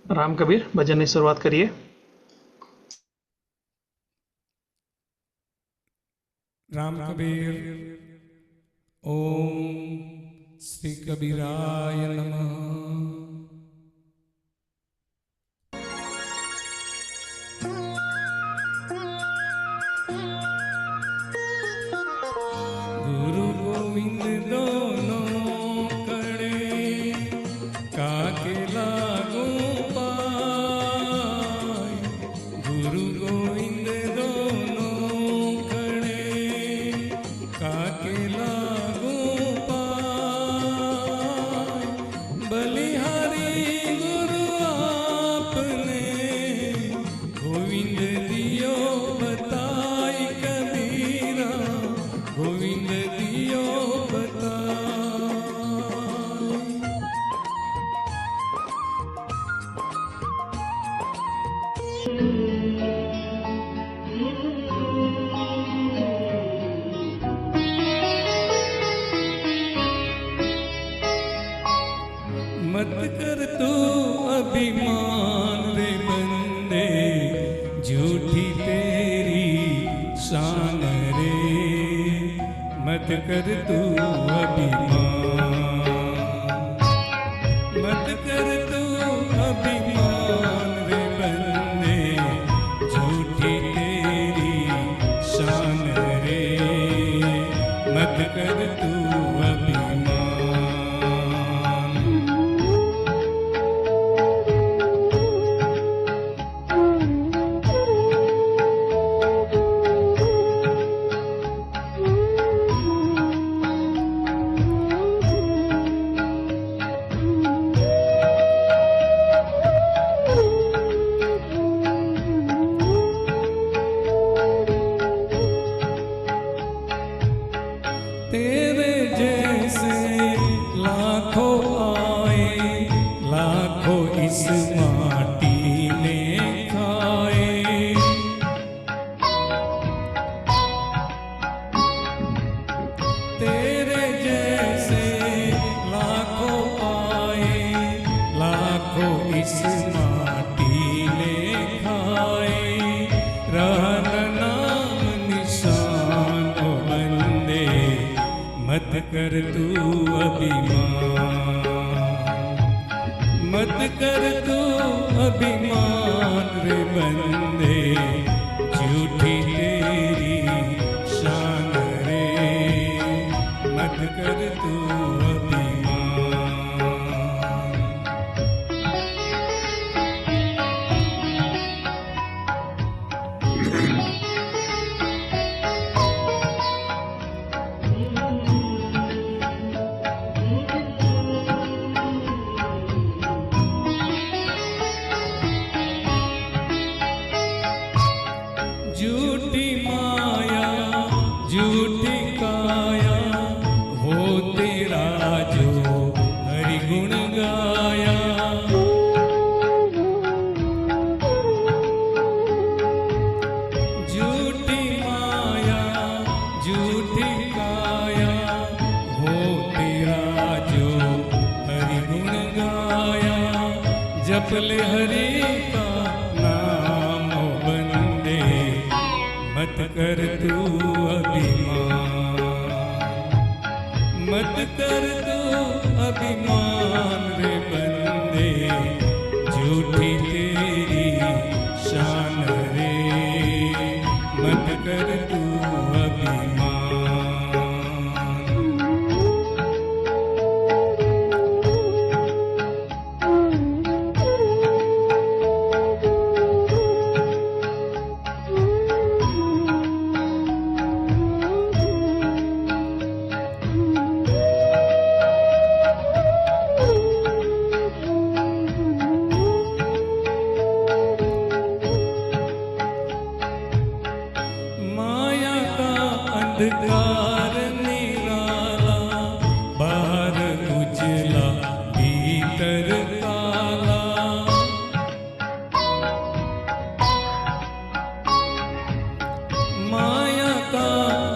राम कबीर भजन की शुरुआत करिए। राम कबीर। ओम श्री कबीराय नमः। गुरु गोविंद दोनों कड़े काके लागू पाय। गुरु गोविंद दोनों कड़े काके लागू पाय। बलिहारी गुरु आपने गोविंद दियो बताई कबीरा। गोविंद दियो बताई। मत कर तू अभिमान रे बंदे, झूठी तेरी शान रे। मत कर तू अभिमान, मत कर तू अभिमान रे बंदे, झूठी तेरी शान रे। मत कर तू अभिमान। तेरे जैसे लाखों आए, लाखों इस माटी ने खाए। तेरे जैसे लाखों आए, लाखों इस माटी ने खाए। रहना नाम निशान ओ बंदे, मत कर तू अभिमान। मत कर तू अभिमान रे बंदे, झूठी तेरी शान रे। मत कर तू अभिमान। झूठी माया झूठी काया, वो तेरा जो हरि गुण गाया। झूठी माया झूठी काया, वो तेरा जो हरि गुण गाया। जप ले हरि का नाम ओ बंदे, मत कर तू अभिमान। मत कर तू अभिमान रे बंदे, झूठी तेरी शान रे। मत कर तू अभिमान। माया का अंधकार निराला, बाहर उजला भीतर काला। माया का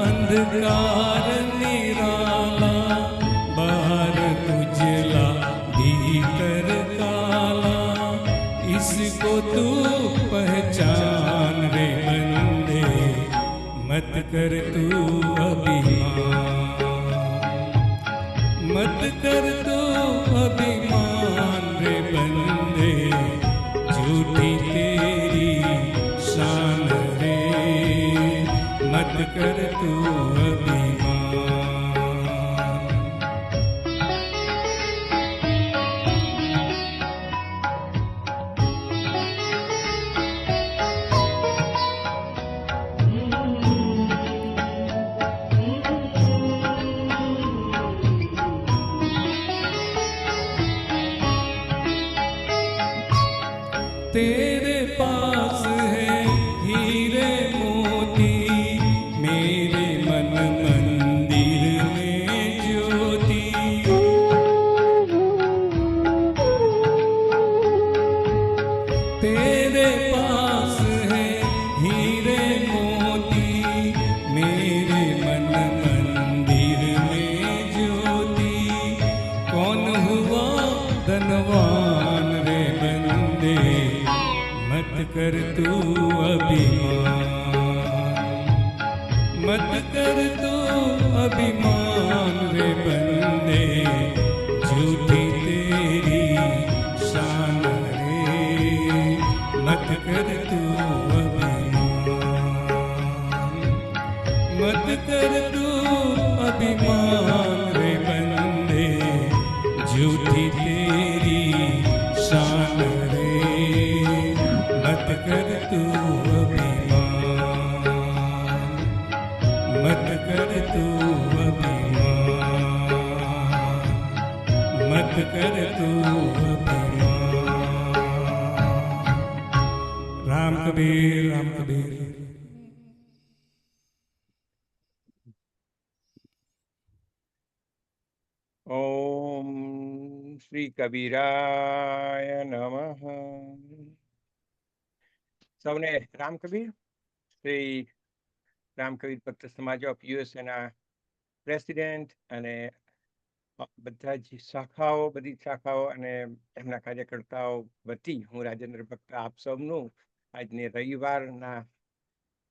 अंधकार निराला, बाहर उजला भीतर काला। तू पहचान रे बंदे, मत कर तू अभिमान, मत कर तू अभिमान रे बंदे, झूठी तेरी शान रे, मत कर तू अभिमान। तेरे पास है हीरे मोती, मेरे मन मंदिर में ज्योति। तेरे पास है हीरे मोती, मेरे मन मंदिर में ज्योति। कौन हुआ धनवान रे बंदे, मत कर तू अभिमान, मत कर तू अभिमान रे बंदे, झूठी तेरी शान रे, मत कर तू अभिमान, मत कर तू अभिमान रे बंदे, झूठी तेरी शान रे, मत कर तू अभिमान, मत कर तू अभिमान, मत कर तू अभिमान। राम कबीर, राम कबीर। ओम श्री कबीराय नमः। સૌને રામ કબીર. શ્રી રામ કબીર ભક્ત સમાજ ઓફ યુએસએના પ્રેસિડેન્ટ અને બધા જ શાખાઓ, બધી શાખાઓ અને એમના કાર્યકર્તાઓ વતી હું રાજેન્દ્ર ભક્ત આપ સૌનું આજની રવિવારના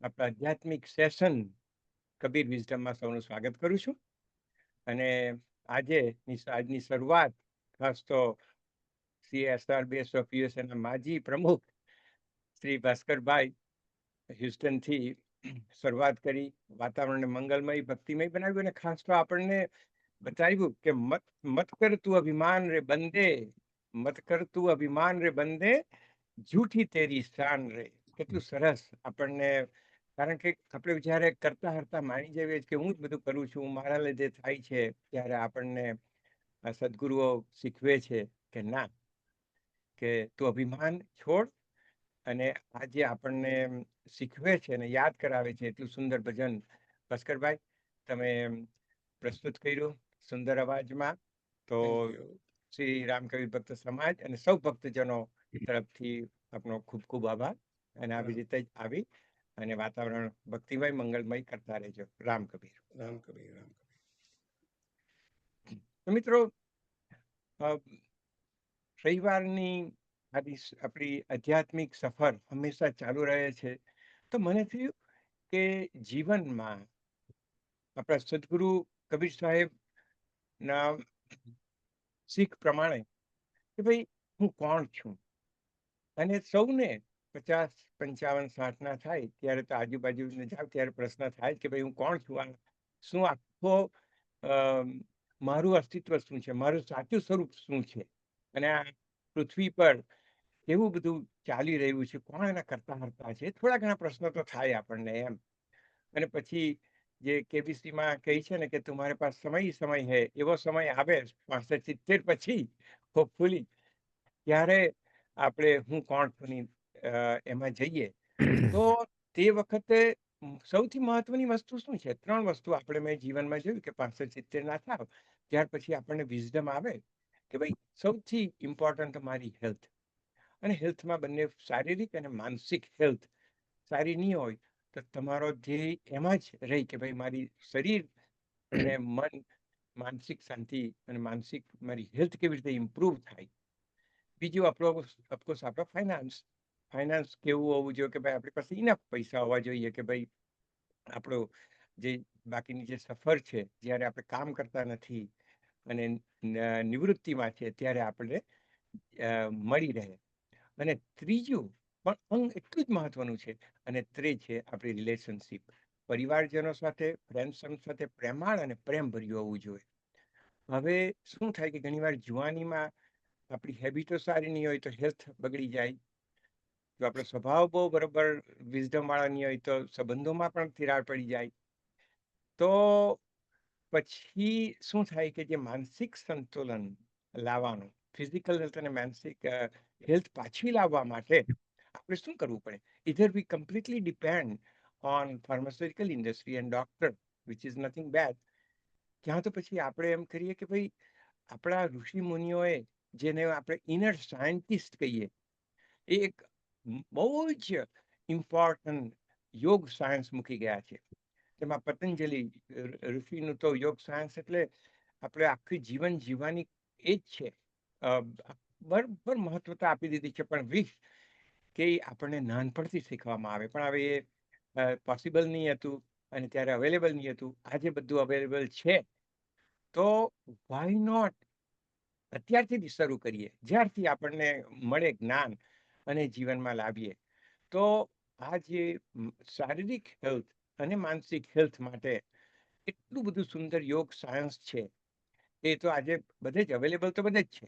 આપણા આધ્યાત્મિક સેશન કબીર વિઝડમમાં સૌનું સ્વાગત કરું છું. અને આજની શરૂઆત ખાસ તો CSR બેસ ઓફ યુએસએના માજી પ્રમુખ શ્રી ભાસ્કરભાઈ હ્યુસ્ટનથી શરૂઆત કરી, વાતાવરણને મંગલમય ભક્તિમય બનાવ્યું અને ખાસ તો આપણને બતાવ્યું કે મત કર તું અભિમાન રે બંદે, મત કર તું અભિમાન રે બંદે, જૂઠી તેરી શાન રે. કેટલું સરસ આપણને, કારણ કે આપણે જ્યારે કરતા હરતા માની જઈએ કે હું જ બધું કરું છું, મારા લીધે થાય છે, ત્યારે આપણને સદગુરુઓ શીખવે છે કે ના, કે તું અભિમાન છોડ. અને આજે આપણને શીખવે છે અને યાદ કરાવે છે એટલું સુંદર ભજન ભાસ્કરભાઈ તમે પ્રસ્તુત કર્યું સુંદર અવાજમાં. તો શ્રી રામકબીર ભક્ત સમાજ અને સૌ ભક્તજનો તરફથી આપનો ખૂબ ખૂબ આભાર. અને આવી રીતે જ આવી અને વાતાવરણ ભક્તિમય મંગળમય કરતા રહેજો. રામ કબીર. રામ કબીર, રામ કબીર. તો મિત્રો, રવિવારની આપણી આધ્યાત્મિક સફર હંમેશા ચાલુ રહે છે. તો મને થયું કે જીવનમાં આપણા સદગુરુ કબીર સાહેબના શીખ પ્રમાણે કે ભાઈ હું કોણ છું. અને સૌને 50, 55, 60 ના થાય ત્યારે તો આજુબાજુને જાવ ત્યારે પ્રશ્ન થાય કે ભાઈ હું કોણ છું, શું આખો મારું અસ્તિત્વ શું છે, મારું સાચું સ્વરૂપ શું છે, અને આ પૃથ્વી પર કેવું બધું ચાલી રહ્યું છે, કોણ એના કરતા હરતા છે. થોડા ઘણા પ્રશ્નો તો થાય આપણને એમ. અને પછી જે કેબીસીમાં કહે છે ને કે તમારે પાસે સમય હે, એવો સમય આવે 65-70 પછી હોપફુલી, ત્યારે આપણે હું કોણ છું એમાં જઈએ. તો તે વખતે સૌથી મહત્વની વસ્તુ શું છે? 3 વસ્તુ આપણે મેં જીવનમાં જોયું કે 65-70 ના થાવ ત્યાર પછી આપણને વિઝડમ આવે કે ભાઈ સૌથી ઇમ્પોર્ટન્ટ મારી હેલ્થ. અને હેલ્થમાં બંને શારીરિક અને માનસિક હેલ્થ સારી નહીં હોય તો તમારો ધ્યેય એમાં જ રહી કે ભાઈ મારી શરીર અને મન, માનસિક શાંતિ અને મારી હેલ્થ કેવી રીતે ઇમ્પ્રૂવ થાય. બીજું ઓફકોર્સ આપણો ફાઇનાન્સ. ફાઇનાન્સ કેવું હોવું જોઈએ કે ભાઈ આપણી પાસે ઇનફ પૈસા હોવા જોઈએ કે ભાઈ આપણો જે બાકીની જે સફર છે, જ્યારે આપણે કામ કરતા નથી અને નિવૃત્તિમાં છે ત્યારે આપણે મળી રહે. અને ત્રીજું પણ અંગ એટલું જ મહત્વનું છે, અને તે છે આપણી રિલેશનશિપ. પરિવારજનો સાથે, ફ્રેન્ડ સાથે પ્રેમાળ અને પ્રેમ ભર્યું હોવું જોઈએ. હવે શું થાય કે ઘણીવાર જુવાનીમાં આપણી હેબિટો સારી નહીં હોય તો હેલ્થ બગડી જાય. જો આપણો સ્વભાવ બહુ બરોબર વિઝડમ વાળા નહીં હોય તો સંબંધોમાં પણ તિરાડ પડી જાય. તો પછી શું થાય કે જે માનસિક સંતુલન લાવવાનું, ફિઝિકલ હેલ્થ અને માનસિક હેલ્થ પાછી લાવવા માટે આપણે શું કરવું પડે? Either we completely depend on pharmaceutical industry and doctor, which is nothing bad. ત્યાં તો પછી આપણે એમ કરીએ કે ભાઈ આપણા ઋષિ મુનિઓએ, જેને આપણે ઇનર સાયન્ટિસ્ટ કહીએ, એ એક બહુ જ ઇમ્પોર્ટન્ટ યોગ સાયન્સ મૂકી ગયા છે. તેમાં પતંજલિ ઋષિનું તો યોગ સાયન્સ એટલે આપણે આખી જીવન જીવવાની એ જ છે. બરાબર મહત્વતા આપી દીધી છે, પણ વિશ કે આપણને નાનપણથી શીખવામાં આવે, પણ હવે એ પોસિબલ નહીં હતું અને ત્યારે અવેલેબલ નહીં હતું. આજે બધું અવેલેબલ છે, તો વાય નોટ અત્યારથી જ શરૂ કરીએ, જ્યારથી આપણને મળે જ્ઞાન અને જીવનમાં લાવીએ. તો આ જે શારીરિક હેલ્થ અને માનસિક હેલ્થ માટે એટલું બધું સુંદર યોગ સાયન્સ છે, એ તો આજે બધે જ અવેલેબલ તો બધે જ છે.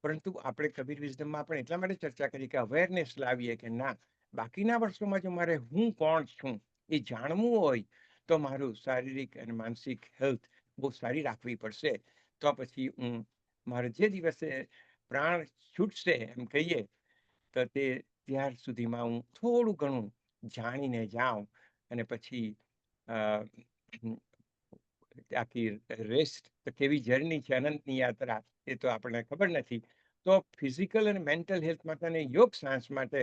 પરંતુ આપણે કબીર વિઝડમમાં પણ એટલા માટે ચર્ચા કરી કે અવેરનેસ લાવીએ કે ના, બાકીના વર્ષોમાં જો મારે હું કોણ છું એ જાણવું હોય તો મારું શારીરિક અને માનસિક હેલ્થ બહુ સારી રાખવી પડશે. તો પછી હું મારે જે દિવસે પ્રાણ છૂટશે એમ કહીએ તો તે ત્યાર સુધીમાં હું થોડું ઘણું જાણીને જાઉં, અને પછી આખી રેસ્ટ તો કેવી જર્ની છે, અનંતની યાત્રા, એ તો આપણને ખબર નથી. તો ફિઝિકલ અને મેન્ટલ હેલ્થ માટે અને યોગ સાયન્સ માટે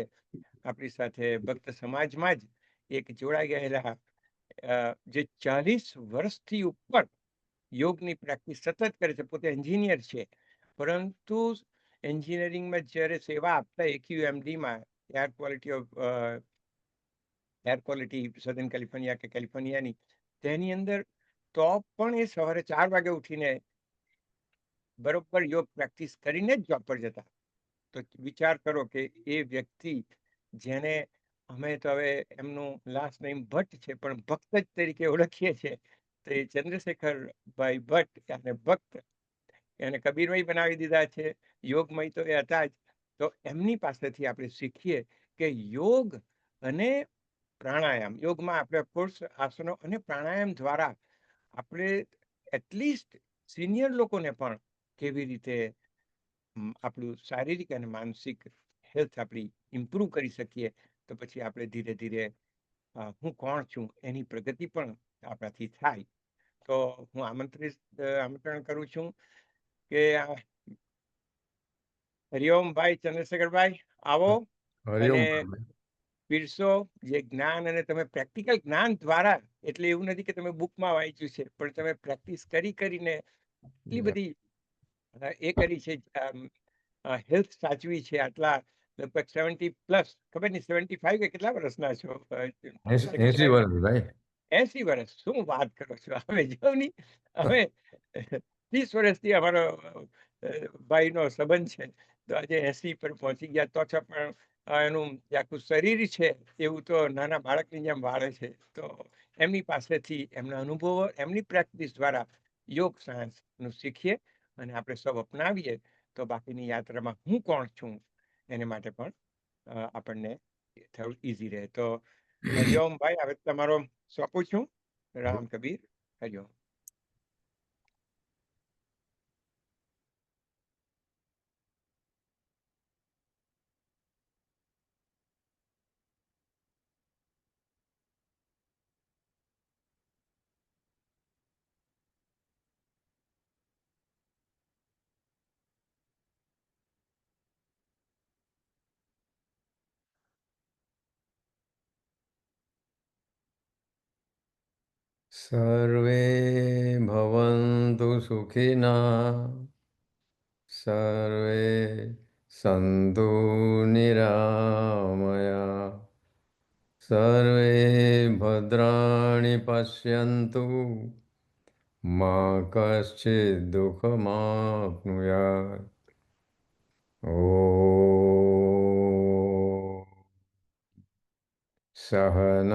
આપણી સાથે ભક્ત સમાજમાં જ એક જોડાઈ ગયેલા જે 40 વર્ષથી ઉપર યોગની પ્રેક્ટિસ સતત કરે છે, પોતે એન્જિનિયર છે, પરંતુ એન્જિનિયરિંગમાં જ્યારે સેવા આપતા એક્યુએમડીમાં, air quality of air quality southern California કે કેલિફોર્નિયાની, તેની અંદર તો પણ એ સવારે 4 વાગે ઉઠીને બરોબર યોગ પ્રેક્ટિસ કરીને જ જોબ પર જતા. તો વિચાર કરો કે એ વ્યક્તિ, જેને અમે તો હવે એમનું લાસ્ટ નેમ ભટ્ટ છે પણ ભક્ત જ તરીકે ઓળખીએ છીએ, તો એ ચંદ્રશેખરભાઈ ભટ્ટ અને ભક્ત, એને કબીરભાઈ બનાવી દીધા છે. યોગમય તો એ હતા જ. તો એમની પાસેથી આપણે શીખીએ કે યોગ અને પ્રાણાયામ, યોગમાં આપણે ઓફકોર્સ આસનો અને પ્રાણાયામ દ્વારા આપણે એટલીસ્ટ સિનિયર લોકોને પણ કેવી રીતે આપણું શારીરિક અને માનસિક હેલ્થ આપણી ઇમ્પ્રૂવ કરી શકીએ. તો પછી આપણે ધીરે ધીરે હું કોણ છું એની પ્રગતિ પણ આપણાથી થાય. તો હું આમંત્રણ કરું છું કે હરિઓમ ભાઈ ચંદ્રશેખરભાઈ, આવો હરિઓમ અને ભાઈ. પીરસો જે જ્ઞાન, અને તમે પ્રેક્ટિકલ જ્ઞાન દ્વારા, એટલે એવું નથી કે તમે બુકમાં વાંચ્યું છે, પણ તમે પ્રેક્ટિસ કરીને એટલી બધી એ કરી છે, હેલ્થ સાચવી છે. આટલા લગભગ 70+, ખબર નહીં 75 કે કેટલા વર્ષના છો 80 વર્ષ ભાઈ. 80 વર્ષ, શું વાત કરો છો? હવે જો ની, હવે 30 વર્ષથી અમારો ભાઈનો સંબંધ છે, તો આજે 80 પર પહોંચી ગયા, તો પણ એનું જે આખું શરીર છે એવું તો નાના બાળકની જેમ વાળે છે. તો એમની પાસેથી એમના અનુભવો, એમની પ્રેક્ટિસ દ્વારા યોગ સાયન્સનું શીખીએ અને આપણે સૌ અપનાવીએ, તો બાકીની યાત્રામાં હું કોણ છું એને માટે પણ આપણને થોડું ઈઝી રહે. તો હરિઓમ ભાઈ, હવે તમારો સોંપું છું. રામ કબીર. હરિઓમ. સર્વે ભવન્તુ સુખિનઃ, સર્વે सन्तु निरामया सर्वे भद्राणि पश्यन्तु मा कश्चित् दुःखमाप्नुयात् ॐ सहनाववतु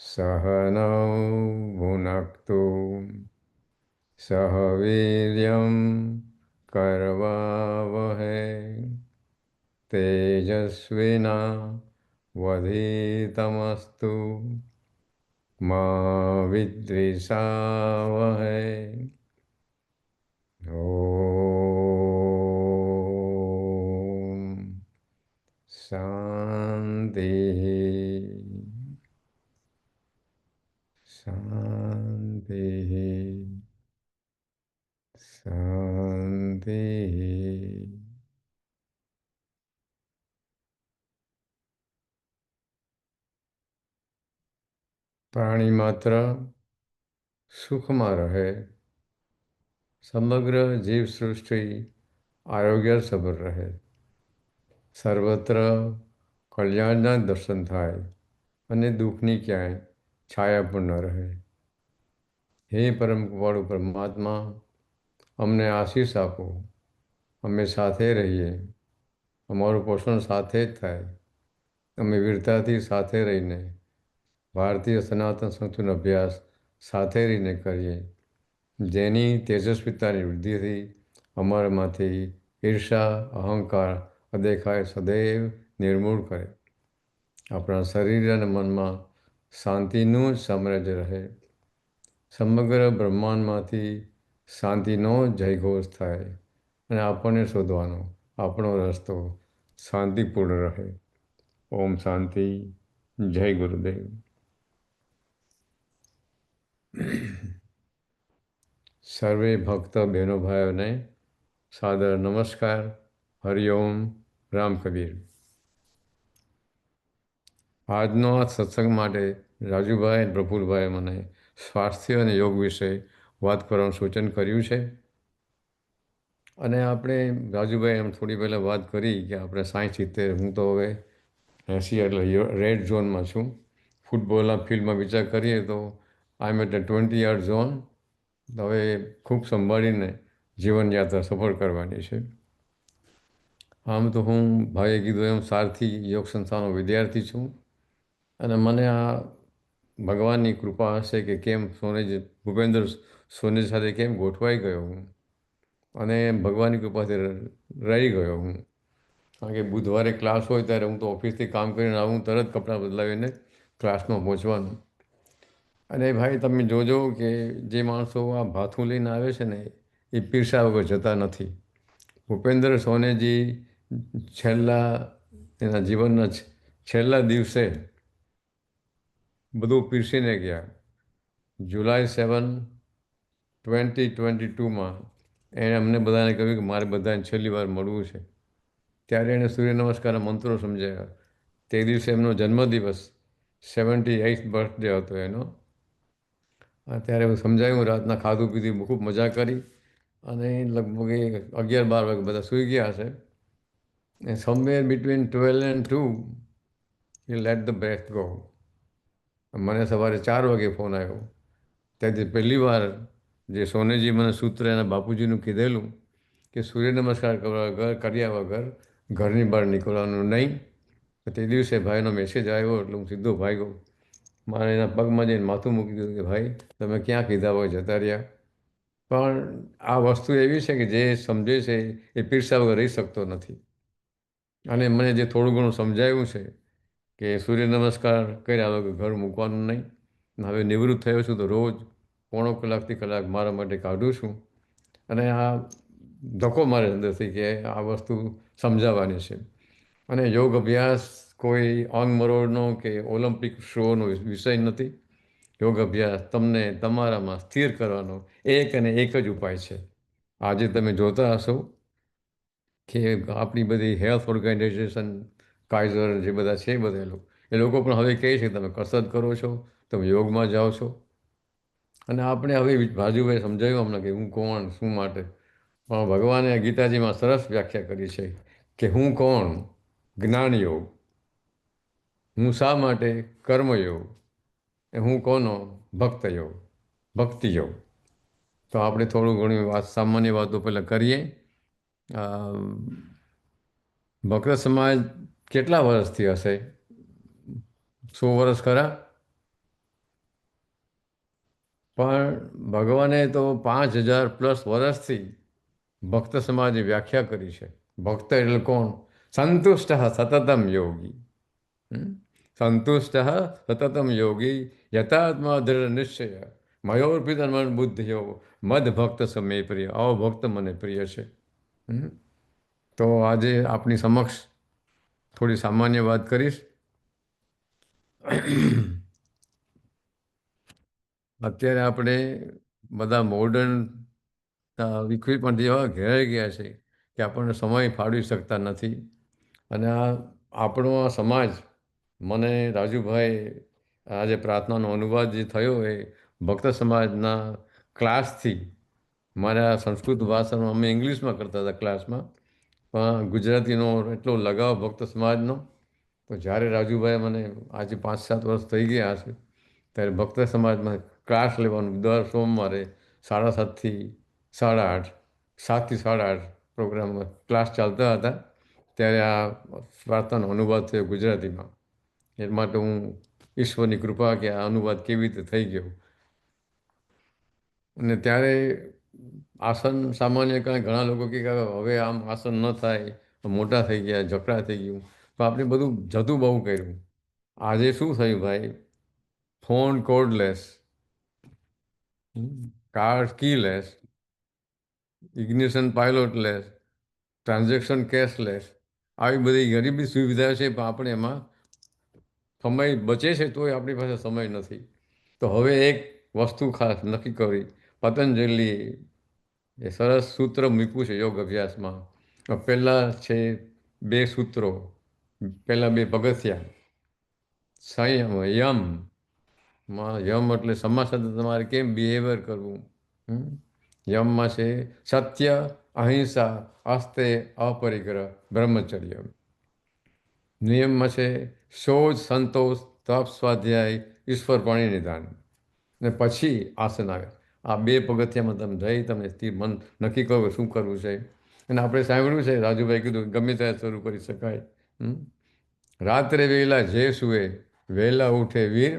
सहनौ भुनक्तु सह वीर्यं करवावहै तेजस्विना वधीतमस्तु मा विद्विषावहै ॐ शान्तिः शान्तिः शान्तिः પ્રાણી માત્ર સુખમાં રહે, સમગ્ર જીવસૃષ્ટિ આરોગ્યસભર રહે, સર્વત્ર કલ્યાણના દર્શન થાય અને દુઃખની ક્યાંય છાયા પણ ન રહે. હે પરમ કૃપાળુ પરમાત્મા, અમને આશીષ આપો, અમે સાથે રહીએ, અમારું પોષણ સાથે જ થાય, અમે વીરતાથી સાથે રહીને ભારતીય સનાતન સંસ્કૃતિનો અભ્યાસ સાથે રહીને કરીએ, જેની તેજસ્વીતાની વૃદ્ધિથી અમારામાંથી ઈર્ષા, અહંકાર, અદેખાય સદૈવ નિર્મૂળ કરે. આપણા શરીર અને મનમાં શાંતિનું જ સામ્રાજ્ય રહે. સમગ્ર બ્રહ્માંડમાંથી શાંતિનો જયઘોષ થાય અને આપણને શોધવાનો આપણો રસ્તો શાંતિપૂર્ણ રહે. ઓમ શાંતિ. જય ગુરુદેવ. સર્વે ભક્ત બહેનો ભાઈઓને સાદર નમસ્કાર. હરિઓમ. રામ કબીર. આજનો આ સત્સંગ માટે રાજુભાઈ અને પ્રફુલભાઈએ મને સ્વાસ્થ્ય અને યોગ વિશે વાત કરવાનું સૂચન કર્યું છે. અને આપણે રાજુભાઈ એમ થોડી પહેલાં વાત કરી કે આપણે 60-70, હું તો હવે 80 એટલે રેડ ઝોનમાં છું. ફૂટબોલના ફિલ્ડમાં વિચાર કરીએ તો આઈ એમ એટ 20-યર ઝોન. હવે ખૂબ સંભાળીને જીવનયાત્રા સફળ કરવાની છે. આમ તો હું ભાઈએ કીધું એમ સારથી યોગ સંસ્થાનો વિદ્યાર્થી છું અને મને આ ભગવાનની કૃપા હશે કે કેમ ભૂપેન્દ્ર સોની સાથે કેમ ગોઠવાઈ ગયો હું અને ભગવાનની કૃપાથી રહી ગયો હું. કારણ કે બુધવારે ક્લાસ હોય ત્યારે હું તો ઓફિસથી કામ કરીને આવું, તરત કપડાં બદલાવીને ક્લાસમાં પહોંચવાનું. અને ભાઈ તમે જોજો કે જે માણસો આ ભાથું લઈને આવે છે ને એ પીરસા વગર જતા નથી. ભૂપેન્દ્ર સોનેજી એના જીવનના છેલ્લા દિવસે બધું પીરસીને ગયા. જુલાઈ 7, 2022 એણે અમને બધાને કહ્યું કે મારે બધાને છેલ્લી વાર મળવું છે. ત્યારે એણે સૂર્ય નમસ્કારના મંત્રો સમજાયા. તે દિવસે એમનો જન્મદિવસ 78th બર્થડે હતો એનો. ત્યારે હું સમજાયું, રાતના ખાધું પીધું, ખૂબ મજા કરી અને લગભગ 11-12 વાગે બધા સૂઈ ગયા હશે. And somewhere between 12 and 2, he let the breath go. મને સવારે 4 વાગે ફોન આવ્યો. ત્યાંથી પહેલી વાર જે સોનેજી મને સૂત્ર એના બાપુજીનું કીધેલું કે સૂર્ય નમસ્કાર કર્યા વગર ઘરની બહાર નીકળવાનું નહીં. તે દિવસે ભાઈનો મેસેજ આવ્યો એટલે હું સીધો ભાગ્યો. મારે એના પગમાં જઈને માથું મૂકી દીધું કે ભાઈ તમે ક્યાં કીધા હોય જતા રહ્યા. પણ આ વસ્તુ એવી છે કે જે સમજે છે એ પીરસા વગર રહી શકતો નથી. અને મને જે થોડું ઘણું સમજાયું છે કે સૂર્ય નમસ્કાર કર્યા વગર ઘર મૂકવાનું નહીં. હવે નિવૃત્ત થયો છું તો રોજ 1.5 કલાકથી કલાક મારા માટે કાઢું છું. અને આ ધક્કો મારે અંદરથી કે આ વસ્તુ સમજાવવાની છે. અને યોગ અભ્યાસ કોઈ અંગ મરોડનો કે ઓલિમ્પિક શોનો વિષય નથી. યોગ અભ્યાસ તમને તમારામાં સ્થિર કરવાનો એક અને એક જ ઉપાય છે. આજે તમે જોતા હશો કે આપણી બધી હેલ્થ ઓર્ગેનાઇઝેશન, કાઇઝર જે બધા છે એ લોકો પણ હવે કહે છે તમે કસરત કરો છો, તમે યોગમાં જાઓ છો. અને આપણે હવે રાજુભાઈ સમજાવ્યું હમણાં કે હું કોણ, શું માટે. પણ ભગવાને ગીતાજીમાં સરસ વ્યાખ્યા કરી છે કે હું કોણ, જ્ઞાન યોગ, હું શા માટે, કર્મયોગ, એ હું કોનો, ભક્ત યોગ, ભક્તિ યોગ. તો આપણે થોડું ઘણી વાત, સામાન્ય વાતો પહેલાં કરીએ. અ, ભક્ત સમાજ કેટલા વર્ષથી હશે? 100 વર્ષ ખરા? પણ ભગવાને તો 5000+ વર્ષથી ભક્ત સમાજની વ્યાખ્યા કરી છે. ભક્ત એટલે કોણ? સંતુષ્ટ સતતમ યોગી. સંતુષ્ટ સતતમ યોગી યથાત્મા દૃઢ નિશ્ચય મયોર્પિત મન બુદ્ધિયો મદ ભક્ત સમે પ્રિય. આવો ભક્ત મને પ્રિય છે. તો આજે આપની સમક્ષ થોડી સામાન્ય વાત કરીશ. અત્યારે આપણે બધા મોડર્ન ઇક્વિપમેન્ટ એવા ઘેરાઈ ગયા છે કે આપણને સમય ફાળવી શકતા નથી. અને આપણો આ સમાજ, મને રાજુભાઈ આજે પ્રાર્થનાનો અનુવાદ જે થયો એ ભક્ત સમાજના ક્લાસથી, મારા સંસ્કૃત ભાષાનો અમે ઇંગ્લિશમાં કરતા હતા ક્લાસમાં, પણ ગુજરાતીનો એટલો લગાવ ભક્ત સમાજનો. તો જ્યારે રાજુભાઈ મને આજે 5-7 વર્ષ થઈ ગયા હશે, ત્યારે ભક્ત સમાજમાં ક્લાસ લેવાનું દર સોમવારે 7:30 થી 8:30, 7 થી 8:30 પ્રોગ્રામમાં ક્લાસ ચાલતા હતા. ત્યારે આ વાર્તાનો અનુવાદ થયો ગુજરાતીમાં. એ માટે હું ઈશ્વરની કૃપા કે આ અનુવાદ કેવી રીતે થઈ ગયો. અને ત્યારે આસન સામાન્ય કાંઈ ઘણા લોકો કે હવે આમ આસન ન થાય, મોટા થઈ ગયા, જકડા થઈ ગયું. તો આપણે બધું જતું બહુ કર્યું. આજે શું થયું ભાઈ? Phone cordless, car keyless, ignition pilotless, transaction cashless, આવી બધી ગરીબી સુવિધા છે. પણ આપણે એમાં સમય બચે છે તોય આપણી પાસે સમય નથી. તો હવે એક વસ્તુ ખાસ નક્કી કરી, પતંજલિ એ સરસ સૂત્ર મૂક્યું છે યોગ અભ્યાસમાં. પહેલાં છે 2 સૂત્રો, પહેલાં 2 પગથિયા. સંયમ, યમ. યમ એટલે સમા સાથે તમારે કેમ બિહેવિયર કરવું. યમમાં છે સત્ય, અહિંસા, આસ્તે, અપરિગ્રહ, બ્રહ્મચર્ય. નિયમમાં છે શોચ, સંતોષ, તપ, સ્વાધ્યાય, ઈશ્વર પાણી નિદાન. અને પછી આસન આવે. આ 2 પગથિયામાં તમે જઈ તમે મન નક્કી કરો શું કરવું છે. અને આપણે સાંભળ્યું છે, રાજુભાઈ કીધું ગમે ત્યારે શરૂ કરી શકાય. રાત્રે વહેલા જે સૂએ, વહેલા ઉઠે વીર,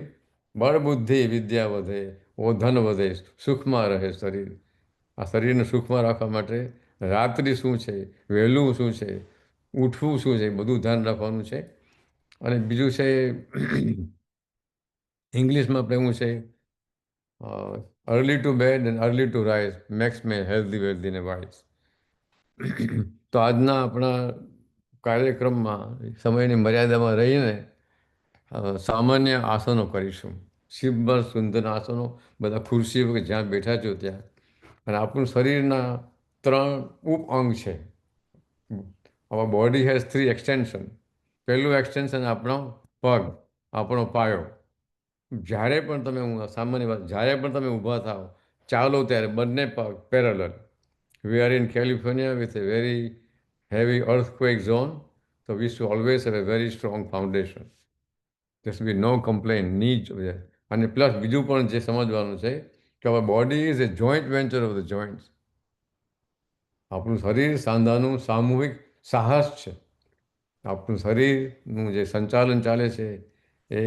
બળ બુદ્ધિ વિદ્યા વધે, ઓ ધન વધે, સુખમાં રહે શરીર. આ શરીરને સુખમાં રાખવા માટે રાત્રિ શું છે, વહેલું શું છે, ઉઠવું શું છે, બધું ધ્યાન રાખવાનું છે. અને બીજું છે ઇંગ્લિશમાં પ્રેમું છે early to bed and early to rise makes may healthy wealthy ને વાઇઝ. તો આજના આપણા કાર્યક્રમમાં સમયની મર્યાદામાં રહીને સામાન્ય આસનો કરીશું. શિવભર સુંદર આસનો, બધા ખુરશી કે જ્યાં બેઠા છો ત્યાં. અને આપણું શરીરના 3 ઉપઅંગ છે. our body has 3 extension. પહેલું એક્સટેન્શન આપણો પગ, આપણો પાયો. જ્યારે પણ તમે, સામાન્ય વાત, જ્યારે પણ તમે ઊભા થાઓ, ચાલો ત્યારે બંને પગ parallel. We are in California with a very heavy earthquake zone, so we should always have a very strong foundation. There should be no complaint, need. અને પ્લસ બીજું પણ જે સમજવાનું છે કે our body is a joint venture of the joints. આપણું શરીર સાંધાનું સામૂહિક સાહસ છે. આપણું શરીરનું જે સંચાલન ચાલે છે એ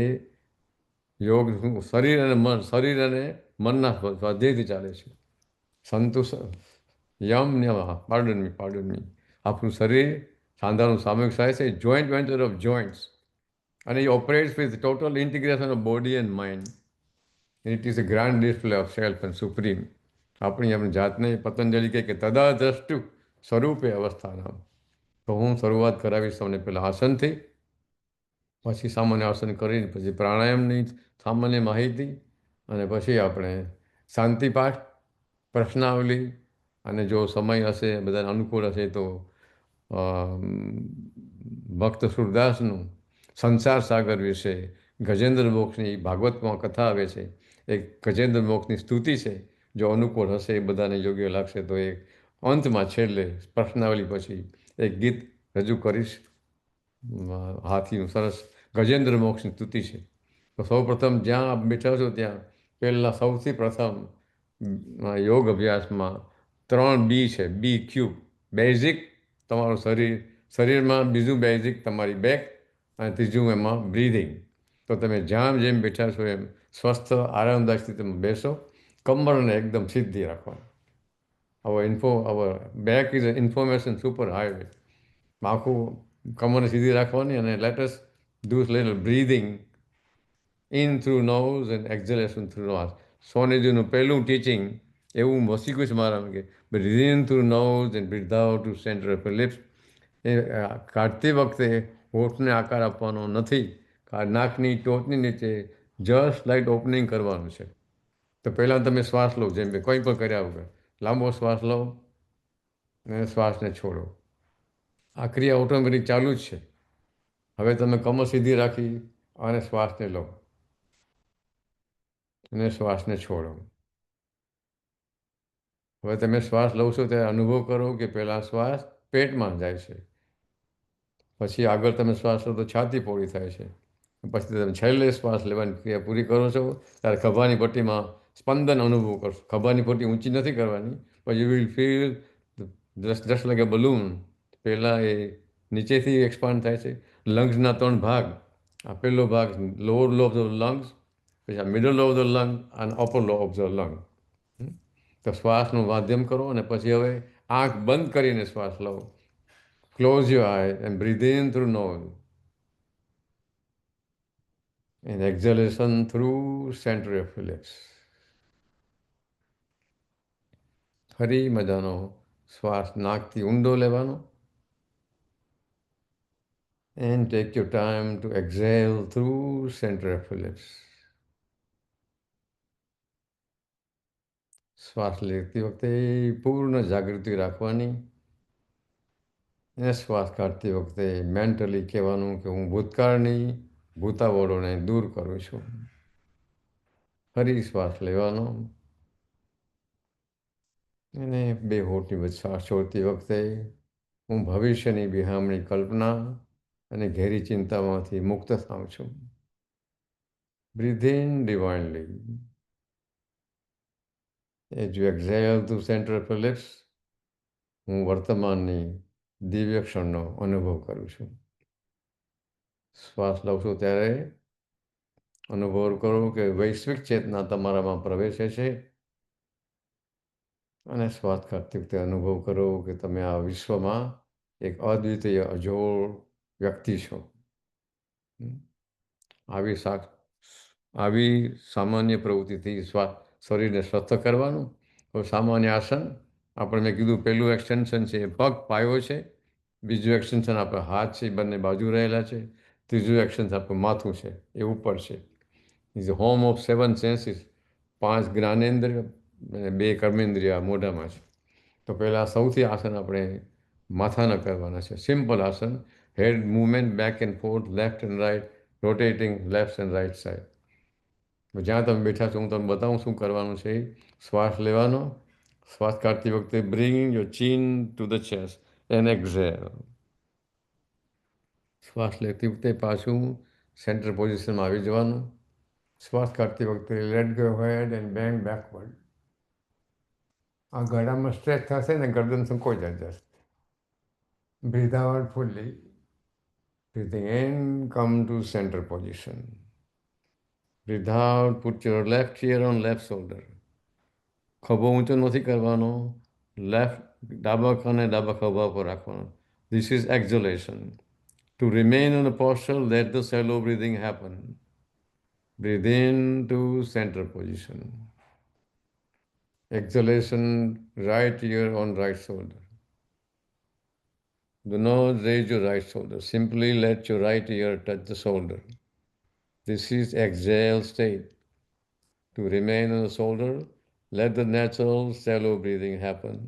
યોગ, શરીર અને મનના સ્વાધ્યાયથી ચાલે છે. સંતુષ યમ નિયમ, પાર્ડન મી. આપણું શરીર સાંધાનું સામૂહિક સાહસ છે, જોઈન્ટ વેન્ચર ઓફ જોઈન્ટ્સ. અને એ operates with total integration of body and mind. It is a grand display of self and supreme. આપણી જાતને પતંજલિ કહે કે તદા દ્રષ્ટુ સ્વરૂપે અવસ્થાના. તો હું શરૂઆત કરાવીશ તમને પહેલાં આસનથી, પછી સામાન્ય આસન કરીને પછી પ્રાણાયામની સામાન્ય માહિતી, અને પછી આપણે શાંતિપાઠ, પ્રશ્નાવલી, અને જો સમય હશે બધાને અનુકૂળ હશે તો ભક્ત સુરદાસનું સંસાર સાગર વિશે, ગજેન્દ્ર મોક્ષની ભાગવતમાં કથા આવે છે, એક ગજેન્દ્ર મોક્ષની સ્તુતિ છે. જો અનુકૂળ હશે, એ બધાને યોગ્ય લાગશે તો એ અંતમાં છેલ્લે પ્રશ્નાવલી પછી એક ગીત રજૂ કરીશ. હાથીનું સરસ ગજેન્દ્ર મોક્ષની સ્તુતિ છે. તો સૌપ્રથમ જ્યાં આપ બેઠા છો ત્યાં પહેલાં સૌથી પ્રથમ યોગ અભ્યાસમાં 3 બી છે. BQ બેઝિક, તમારું શરીરમાં. બીજું બેઝિક તમારી બેક, અને ત્રીજું એમાં બ્રીધિંગ. તો તમે જ્યાં જેમ બેઠા છો એમ સ્વસ્થ આરામદાયક સ્થિતિમાં બેસો. કમરને એકદમ સીધી રાખવાની. our back is an information super highway. આખું કમરને સીધી રાખવાની, અને let us do little breathing in through nose and exhalation through nose. સોનેજીનું પહેલું ટીચિંગ એવું વસીકું છે મારા કે breathe in through nose and breathe out to center of your lips. એ કાઢતી વખતે હોઠને આકાર આપવાનો નથી. નાકની ટોચની નીચે જસ્ટ લાઇટ ઓપનિંગ કરવાનું છે. તો પહેલાં તમે શ્વાસ લો, જેમ કે કંઈ પણ કર્યા વગર લાંબો શ્વાસ લો અને શ્વાસને છોડો. આ ક્રિયા ઓટોમેટિક ચાલુ જ છે. હવે તમે કમર સીધી રાખી અને શ્વાસને લો અને શ્વાસને છોડો. હવે તમે શ્વાસ લો છો ત્યારે અનુભવ કરો કે પહેલાં શ્વાસ પેટમાં જાય છે, પછી આગળ તમે શ્વાસ લો તો છાતી પહોળી થાય છે, પછી તમે છેલ્લે શ્વાસ લેવાની ક્રિયા પૂરી કરો છો ત્યારે ખભાની પટ્ટીમાં સ્પંદન અનુભવ કરશો. ખભાની પટ્ટી ઊંચી નથી કરવાની, પણ you will feel just like a balloon. પહેલાં એ નીચેથી એક્સપાન્ડ થાય છે. લંગ્સના 3 ભાગ. આ પહેલો ભાગ lower lobe of the lungs, પછી આ મિડલ ઓફ ધ લંગ અને upper lobe of the lung. તો શ્વાસનું માધ્યમ કરો, અને પછી હવે આંખ બંધ કરીને શ્વાસ લો. Close your eye and breathe in through nose and exhalation through center of your lips. ફરી મજાનો શ્વાસ નાકથી ઊંડો લેવાનો. And take your time to exhale through center of your lips. શ્વાસ લેતી વખતે પૂર્ણ જાગૃતિ રાખવાની, અને શ્વાસ કાઢતી વખતે મેન્ટલી કહેવાનું કે હું ભૂતકાળની ભૂતાવળોને દૂર કરું છું. ફરી શ્વાસ લેવાનો, અને 2 હોઠની વચ્ચે શ્વાસ છોડતી વખતે હું ભવિષ્યની બિહામણી કલ્પના અને ઘેરી ચિંતામાંથી મુક્ત થાઉં છું. Breathe in divinely. As you exhale to center of your lips, હું વર્તમાનની દિવ્ય ક્ષણનો અનુભવ કરું છું. શ્વાસ લઉં છું ત્યારે અનુભવ કરો કે વૈશ્વિક ચેતના તમારામાં પ્રવેશે છે, અને શ્વાસ કાઢતી વખતે અનુભવ કરો કે તમે આ વિશ્વમાં એક અદ્વિતીય અજોડ વ્યક્તિ છો. આવી સામાન્ય પ્રવૃત્તિથી શરીરને સ્વસ્થ કરવાનું. હવે સામાન્ય આસન આપણે મેં કીધું પહેલું એક્સટેન્શન છે એ પગ પાયો છે, બીજું એક્સટેન્શન આપણા હાથ છે એ બંને બાજુ રહેલા છે, ત્રીજું એક્સટેન્શન આપણું માથું છે એ ઉપર છે. Is the home of 7 senses. 5 જ્ઞાનેન્દ્રિય અને 2 કર્મેન્દ્રિય મોઢામાં છે. તો પહેલાં સૌથી આસન આપણે માથાના કરવાના છે. Simple asana. Head movement back and forth, left and right, rotating left and right side. જ્યાં તમે બેઠા છો હું તમને બતાવું શું કરવાનું છે. શ્વાસ લેવાનો. શ્વાસ કાઢતી વખતે બ્રિંગ યોર ચીન to the chest and exhale. શ્વાસ લેતી વખતે પાછું સેન્ટર પોઝિશનમાં આવી જવાનું. શ્વાસ કાઢતી વખતે let go head and bang backward. આ ગળામાં સ્ટ્રેચ થશે ને ગરદન સંકોચ જશે. Breathe out fully. Breathing in, come to center position. Breathe out, put your left ear on left shoulder. ખભો ઊંચો નથી કરવાનો. ડાબા કાને ડાબા ખભા પર રાખવાનો. This is exhalation. To remain on a posture, let the shallow breathing happen. Breathe in to center position. Exhalation, right ear on right shoulder. Do not raise your right shoulder. Simply let your right ear touch the shoulder. This is exhale state. To remain on the shoulder, let the natural shallow breathing happen.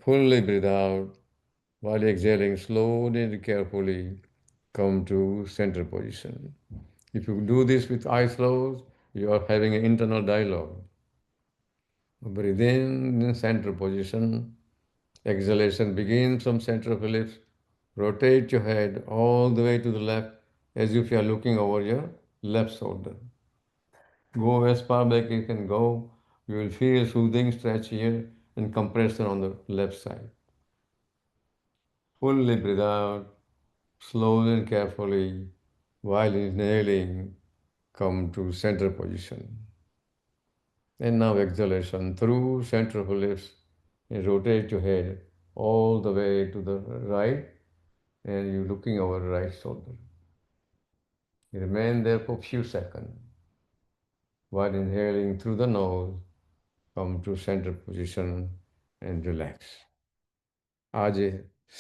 Fully breathe out while exhaling slowly and carefully. Come to center position. If you do this with eyes closed, you are having an internal dialogue. Breathe in center position. Exhalation begins from center of ellipse. Rotate your head all the way to the left as if you are looking over your left shoulder. Go as far back you can go. You will feel soothing stretch here and compression on the left side. Fully breathe out, slowly and carefully, while inhaling, come to center position. And now exhalation through center of ellipse and rotate your head all the way to the right and you're looking over the right shoulder. You remain there for a few seconds while inhaling through the nose, come to center position and relax. આ જે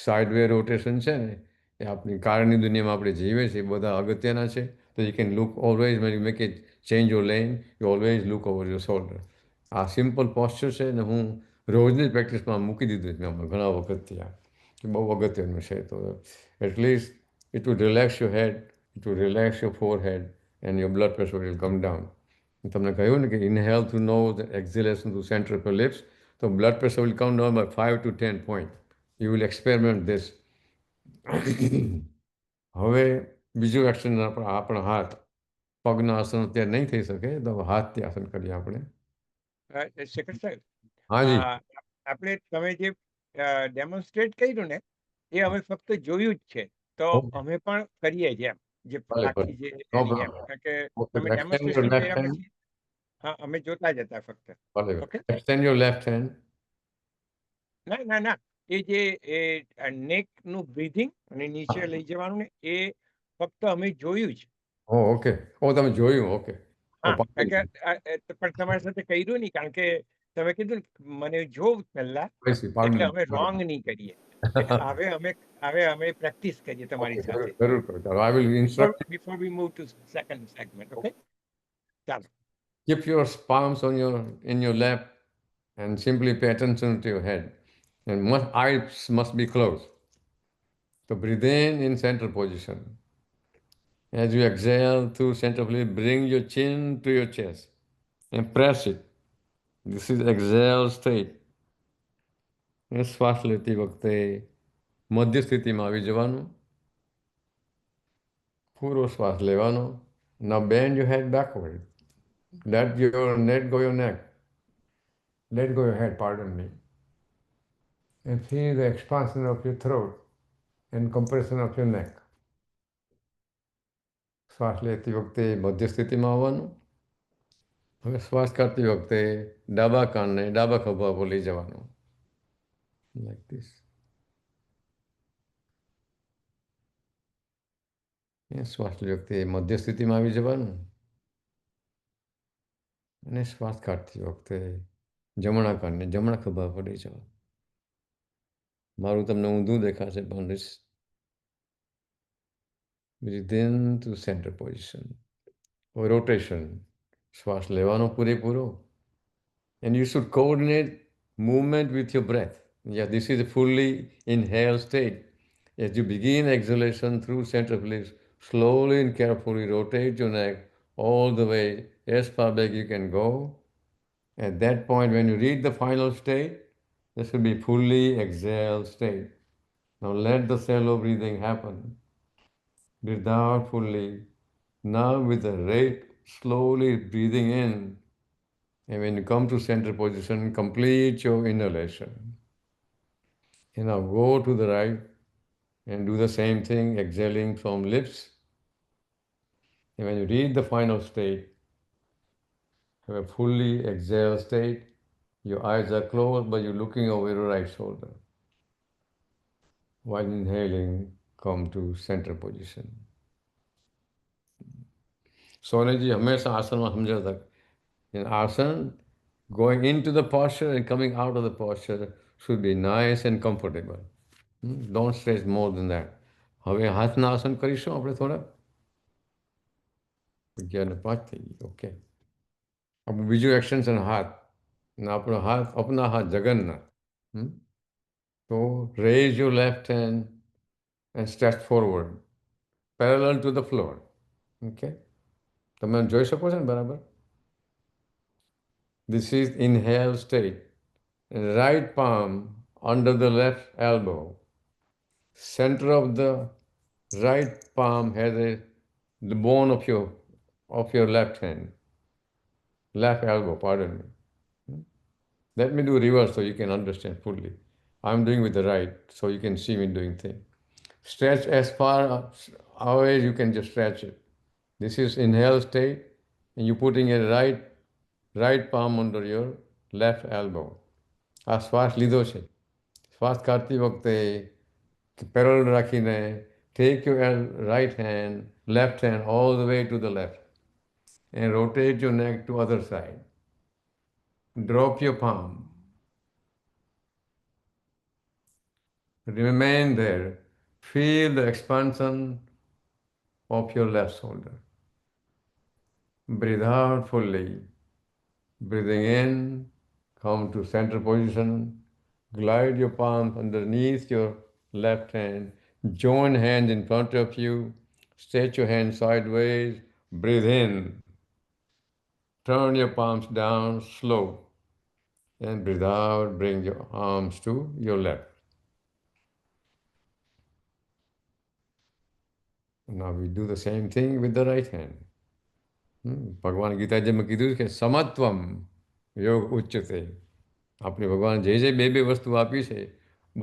sideway rotation છે ને એ આપણી કારની દુનિયામાં આપણે જીવે છે એ બધા અગત્યના છે તો you can look always when you make it change your lane you always look over your shoulder. આ સિમ્પલ પોસ્ચર છે ને હું રોજની પ્રેક્ટિસમાં મૂકી દીધું છે મેં ઘણા વખતથી આ કે બહુ અગત્યનું છે તો at least it would relax your head, it would relax your forehead and your blood pressure will come down. તમને કહ્યું ને કે inhale through nose exhalation through centre of lips તો blood pressure will come down by 5 to 10 point. You will experiment this. હવે બીજું action આપણા હાથ પગના આસન અત્યારે નહીં થઈ શકે તો હાથથી આસન કરીએ આપણે. શેખર સાહેબ, હાજી આપણે તમે જે ડેમોન્સ્ટ્રેટ કર્યું ને એ અમે ફક્ત જોયું જ છે તો Okay. અમે પણ કરીએ છીએ એમ જે ભલે, આખી જે No એની એમ problem. કારણ કે Okay, તમે extend your ડેમોન્સ્ટ્રેશન left કર્યા hand. પછી હા અમે જોતા જ હતા ફક્ત. ભલે. Okay. Extend your left hand. ના ના ના એ જે નેક નું બ્રીથિંગ અને નીચે લઈ જવાનું ને એ ફક્ત અમે જોયું જ. Oh, okay. Oh, તમે જોયું. Okay. હા Oh, કારણ કે પણ તમારી સાથે કર્યું નહીં કારણ કે તમે કીધું ને મને જોવું પહેલા pardon એટલે me. અમે રોંગ નહીં કરીએ. હવે અમે પ્રેક્ટિસ કરીએ તમારી Okay, સાથે જરૂર કરો. ચાલો, I will instruct. before we move to second segment. Okay, ચાલો. Keep your palms on in your lap and simply pay attention to your head. And eyes must be closed. So breathe in center position. As you exhale through center of lip, bring your chin to your chest and press it. This is exhale state. એ શ્વાસ લેતી વખતે મધ્ય સ્થિતિમાં આવી જવાનું. પૂરો શ્વાસ લેવાનો. Now bend your head backward. Let go your neck. Let go your head, pardon me. And feel the expansion of your throat and compression of your neck. શ્વાસ લેતી વખતે મધ્ય સ્થિતિમાં આવવાનું. હવે શ્વાસ કાઢતી વખતે ડાબા કાનને ડાબા ખભા પર લઈ જવાનું. Like this. શ્વાસ લેતી વખતે મધ્ય સ્થિતિમાં આવી જવાનું અને શ્વાસ કાઢતી વખતે જમણા કાનને જમણા ખભા પર લઈ જવાનું. મારું તમને ઊંધું દેખાશે પણ breathe in to center position. Rotation. શ્વાસ લેવાનો પૂરેપૂરો. And you should coordinate movement with your breath. Yeah, this is a fully inhale state. As you begin exhalation through center of lips, slowly and carefully rotate your neck all the way as far back you can go. At that point, when you reach the final state, this will be fully exhale state. Now let the shallow breathing happen. Breathe out fully. Now with the rate, slowly breathing in. And when you come to center position, complete your inhalation. And now go to the right and do the same thing, exhaling from lips. And when you reach the final state, have a fully exhale state. Your eyes are closed, but you're looking over your right shoulder. While inhaling, come to center position. Sonaji હંમેશા આસનમાં સમજાવતા in asana, going into the posture and coming out of the posture should be nice and comfortable. Don't stress more than that. હવે હાથના આસન કરીશું આપણે થોડા. 11:05 થઈ ગઈ. ઓકે. આપણું બીજું એક્શન છે ને હાથ. ને આપણો હાથ અપના હાથ જગન્નાથ. તો raise your left hand and stretch forward parallel to the floor. Okay. તમે જોઈ શકો છો ને બરાબર? This is inhale state. Right palm under the left elbow. Center of the right palm has the bone of your left hand. Left elbow, pardon me. Let me do reverse so you can understand fully. I'm doing with the right so you can see me doing thing. Stretch as far away as you can, just stretch it. This is inhale state, and you're putting a right palm under your left elbow. આ શ્વાસ લીધો છે. શ્વાસ કાઢતી વખતે parallel રાખીને take your right hand, left hand all the way to the left and rotate your neck to other side. Drop your palm. Remain there. Feel the expansion of your left shoulder. Breathe out fully. Breathing in, come to center position. Glide your palms underneath your left hand. Join hands in front of you. Stretch your hands sideways. Breathe in. Turn your palms down slow. And breathe out. Bring your arms to your left. Now we do the same thing with the right hand. ભગવાન ગીતાજીમાં કીધું કે સમત્વમ યોગ ઉચ્ચતે. આપણે ભગવાન જે બે વસ્તુ આપી છે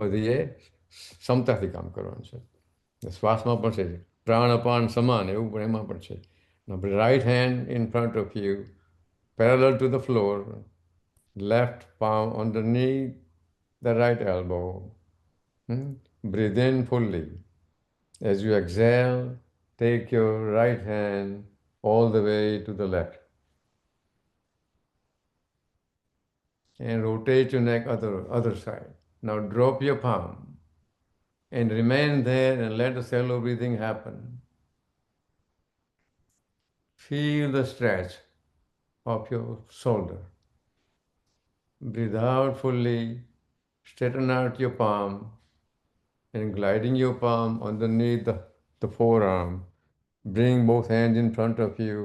બધી એ સમતાથી કામ કરવાનું છે. શ્વાસમાં પણ છે, પ્રાણ અપાન સમાન એવું પણ એમાં પણ છે. Right hand in front of you, parallel to the floor, left palm underneath the right elbow. Breathe in fully. As you exhale, take your right hand all the way to the left. And rotate your neck other side. Now drop your palm and remain there and let the shallow breathing happen. Feel the stretch of your shoulder. Breathe out fully, straighten out your palm and gliding your palm underneath the forearm. Bring both hands in front of you.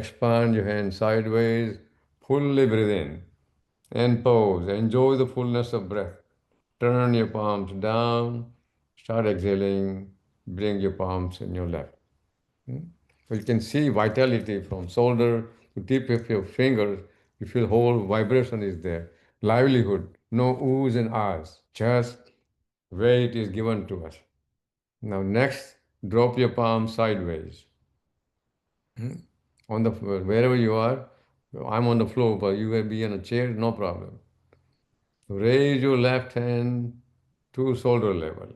Expand your hands sideways. Fully breathe in and pause. Enjoy the fullness of breath. Turn your palms down. Start exhaling. Bring your palms in your lap. So you can see vitality from shoulder to tip of your fingers. You feel whole vibration is there. Livelihood. No oohs and ahs. Just where it is given to us. Now next, drop your palm sideways. On the wherever you are, I'm on the floor, but you will be in a chair, no problem. Raise your left hand to shoulder level.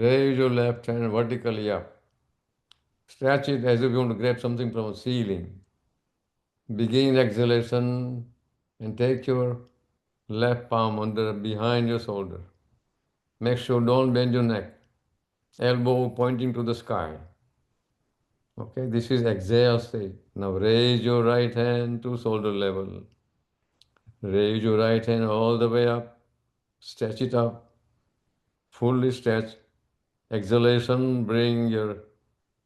Raise your left hand vertically up. Stretch it as if you want to grab something from a ceiling. Begin exhalation and take your left palm behind your shoulder. Make sure don't bend your neck. Elbow pointing to the sky. Okay, this is exhale state. Now raise your right hand to shoulder level. Raise your right hand all the way up. Stretch it up. Fully stretch. Exhalation, bring your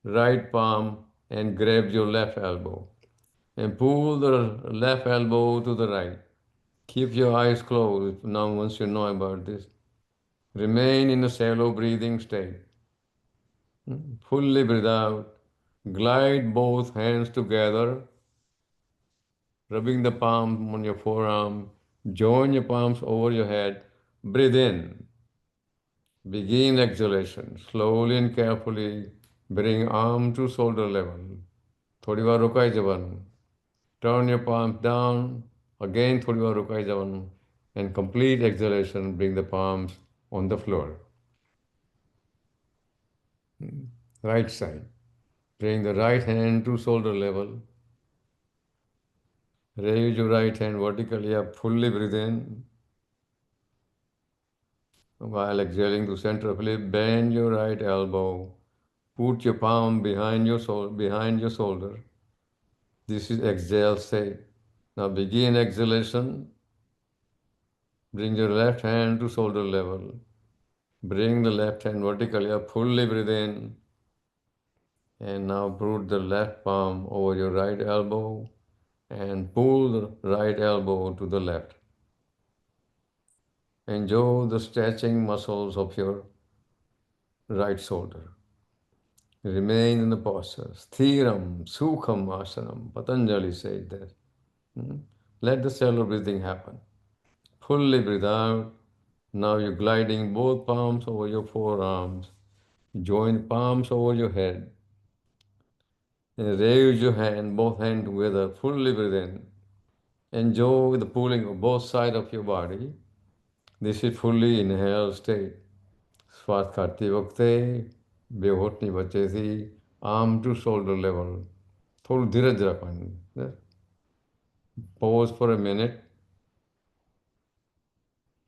right palm and grab your left elbow. And pull the left elbow to the right. Keep your eyes closed now once you know about this. Remain in a shallow breathing state. Fully breathe out. Glide both hands together, rubbing the palm on your forearm. Join your palms over your head. Breathe in. Begin exhalation. Slowly and carefully bring arm to shoulder level. થોડી વાર રોકાઈ જવાનું. Turn your palms down. Again થોડી વાર રોકાઈ જવાનું. And complete exhalation. Bring the palms on the floor. Right side. Bring the right hand to shoulder level. Raise your right hand vertically up. Fully breathe in. While exhaling to center of lip, bend your right elbow. Put your palm behind your shoulder. This is exhale state. Now begin exhalation. Bring your left hand to shoulder level. Bring the left hand vertically up. Fully breathe in. And now put the left palm over your right elbow and pull the right elbow to the left. Enjoy the stretching muscles of your right shoulder. Remain in the posture. Sthiram, Sukham Asanam. Patanjali said that. Hmm? Let the shallow breathing happen. Fully breathe out. Now you're gliding both palms over your forearms. Join palms over your head. And raise your hand, both hands together. Fully breathe in. Enjoy the pulling of both sides of your body. This is fully inhale state. શ્વાસ કાઢતી વખતે બે હોઠની વચ્ચેથી arm two shoulder level થોડું ધીરજ રાખવાની. Pause for a minute.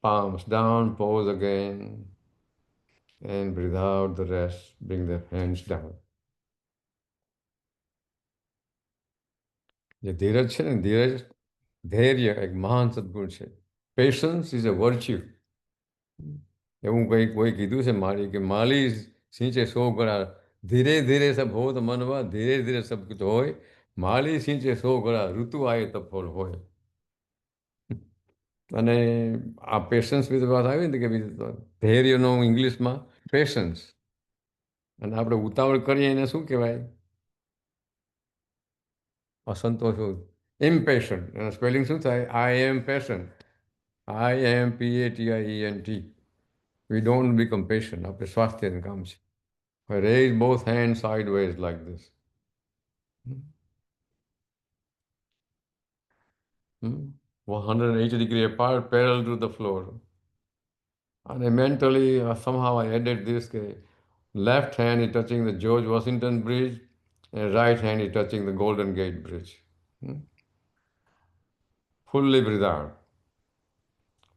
Palms down, pause again. And breathe out the rest. Bring the hands down. જે ધીરજ છે ને, ધૈર્ય એક મહાન સદગુણ છે. Patience is a virtue. એવું કોઈ કીધું છે મારી કે માલી સિંચે 100 ગળા, ધીરે ધીરે સબ હોત મનવા, ધીરે ધીરે સબ કુછ હોય, માલી સિંચે 100 ગળા, ઋતુ આયે તબ ફળ હોય. અને આ પેશન્સ વિશે વાત આવી ને કે ધૈર્યનો ઇંગ્લિશમાં પેશન્સ. અને આપણે ઉતાવળ કરીએ એને શું કહેવાય? અસંતોષ. ઇમ્પેશન્ટ. એના સ્પેલિંગ શું થાય? IMPATIENT. We don't become patient. આપણે સ્વાસ્થ્યનું કામ છે. Raise both hands sideways like this. 180 degree apart, parallel to the floor. And mentally, somehow I added this: left hand is touching the George Washington Bridge, and right hand is touching the Golden Gate Bridge. Fully breathe out.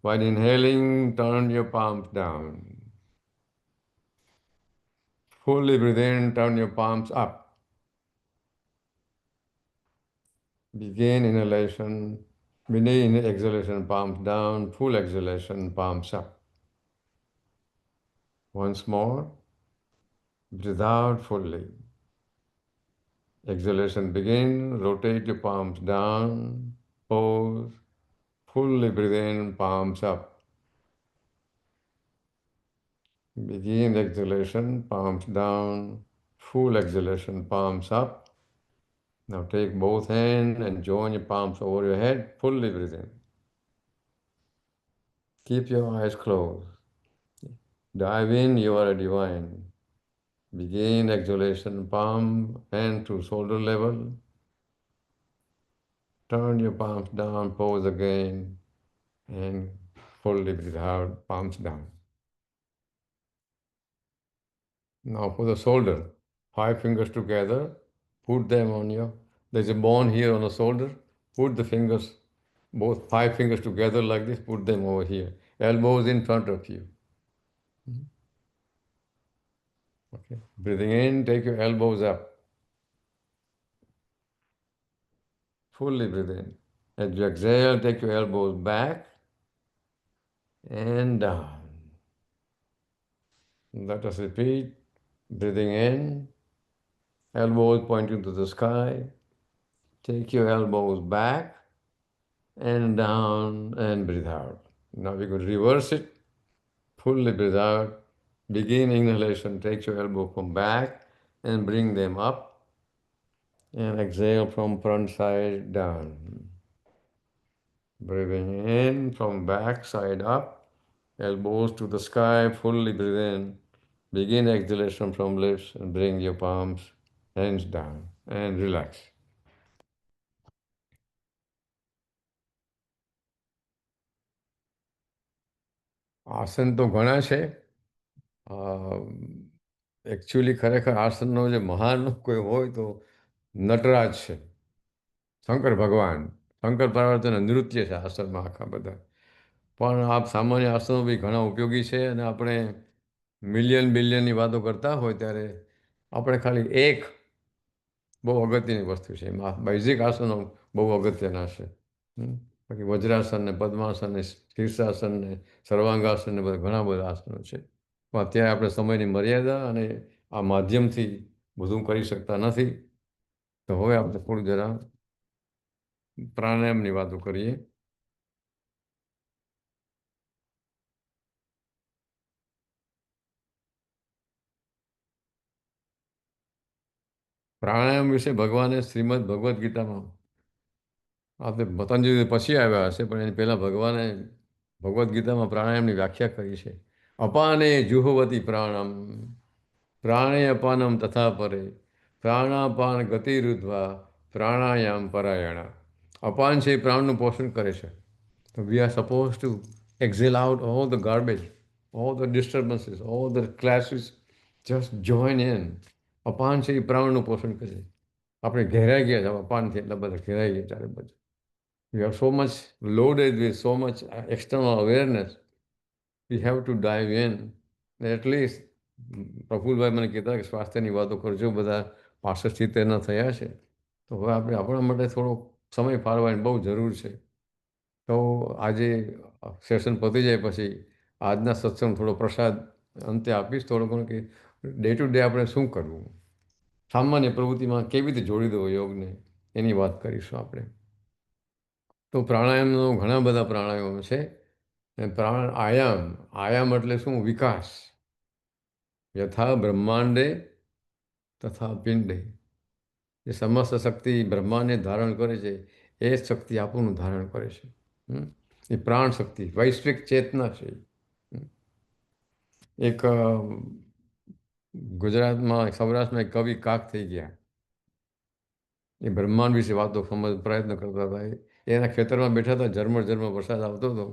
While inhaling, turn your palms down. Fully breathe in, turn your palms up. Begin inhalation, begin exhalation, palms down, full exhalation, palms up. Once more, breathe out fully. Exhalation begin, rotate your palms down, pause, fully breathe in, palms up. Begin exhalation, palms down, full exhalation, palms up. Now take both hands and join your palms over your head, fully breathe in. Keep your eyes closed. Dive in, you are a divine. Begin exhalation, palm, hand to shoulder level. Turn your palms down, pause again, and fully breathe out, palms down. Now for the shoulder, 5 fingers together, put them on there's a bone here on the shoulder, put the fingers, both 5 fingers together like this, put them over here. Elbows in front of you. Okay. Breathing in, take your elbows up. Fully breathe in. As you exhale, take your elbows back and down. Let us repeat. Breathing in, elbows pointing to the sky. Take your elbows back and down and breathe out. Now we could reverse it. Fully breathe out. Begin inhalation. Take your elbow from back and bring them up. And exhale from front side down. Breathing in from back side up. Elbows to the sky. Fully breathe in. Begin exhalation from lips and bring your palms, hands down and relax. આસન તો ઘણા છે. Actually ખરેખર આસનનો જે મહાન કોઈ હોય તો નટરાજ છે, શંકર ભગવાન. શંકર પાર્વતીના નૃત્ય છે આસનમાં આખા બધા. પણ આ સામાન્ય આસનો બી ઘણા ઉપયોગી છે. અને આપણે બિલિયનની વાતો કરતા હોય ત્યારે આપણે ખાલી એક બહુ અગત્યની વસ્તુ છે, એમાં બેઝિક આસનો બહુ અગત્યના છે. બાકી વજ્રાસન ને પદ્માસન ને શીર્ષાસન ને સર્વાંગાસન ને બધા ઘણા બધા આસનો છે. પણ અત્યારે આપણે સમયની મર્યાદા અને આ માધ્યમથી બધું કરી શકતા નથી. તો હવે આપણે થોડું જરા પ્રાણાયામની વાતો કરીએ. પ્રાણાયામ વિશે ભગવાને શ્રીમદ ભગવદ્ ગીતામાં, આપણે પતંજલિ પછી આવ્યા હશે પણ એની પહેલાં ભગવાને ભગવદ્ ગીતામાં પ્રાણાયામની વ્યાખ્યા કરી છે. અપાને જુહવતી પ્રાણમ પ્રાણે અપાનમ તથા પરે પ્રાણાપાન ગતિરુદ્ધવા પ્રાણાયામ પરાયણ. અપાન છે એ પ્રાણનું પોષણ કરે છે. તો we are suppose two exhale out all the garbage, all the disturbances, all the clashes, just join in. અપાન છે એ પ્રાણનું પોષણ કરે છે. આપણે ઘેરાઈ ગયા છે અપાનથી, એટલા બધા ઘેરાઈ ગયા ચારે બાજુ. We are so much loaded with so much external awareness. We have to dive in. At least Prafulbhai મને કહેતા કે સ્વાસ્થ્યની વાતો કરજો, બધા 65-70 થયા છે, તો હવે આપણે આપણા માટે થોડો સમય ફાળવવાની બહુ જરૂર છે. તો આજે સેશન પતી જાય પછી આજના સત્સંગ થોડો પ્રસાદ અંતે આપીશ થોડો ઘણો, કે ડે ટુ ડે આપણે શું કરવું, સામાન્ય પ્રવૃત્તિમાં કેવી રીતે જોડી દેવો યોગને, એની વાત કરીશું આપણે. તો પ્રાણાયામનો ઘણા બધા પ્રાણાયામો છે. આયામ એટલે શું? વિકાસ. યથા બ્રહ્માંડે તથા પિંડે. જે સમસ્ત શક્તિ બ્રહ્માંડને ધારણ કરે છે એ જ શક્તિ આપણું ધારણ કરે છે. એ પ્રાણ શક્તિ, વૈશ્વિક ચેતના છે. એક ગુજરાતમાં સૌરાષ્ટ્રમાં એક કવિ કાક થઈ ગયા. એ બ્રહ્માંડ વિશે વાતો સમજ પ્રયત્ન કરતા હતા. એના ખેતરમાં બેઠા હતા, ઝરમર વરસાદ આવતો હતો.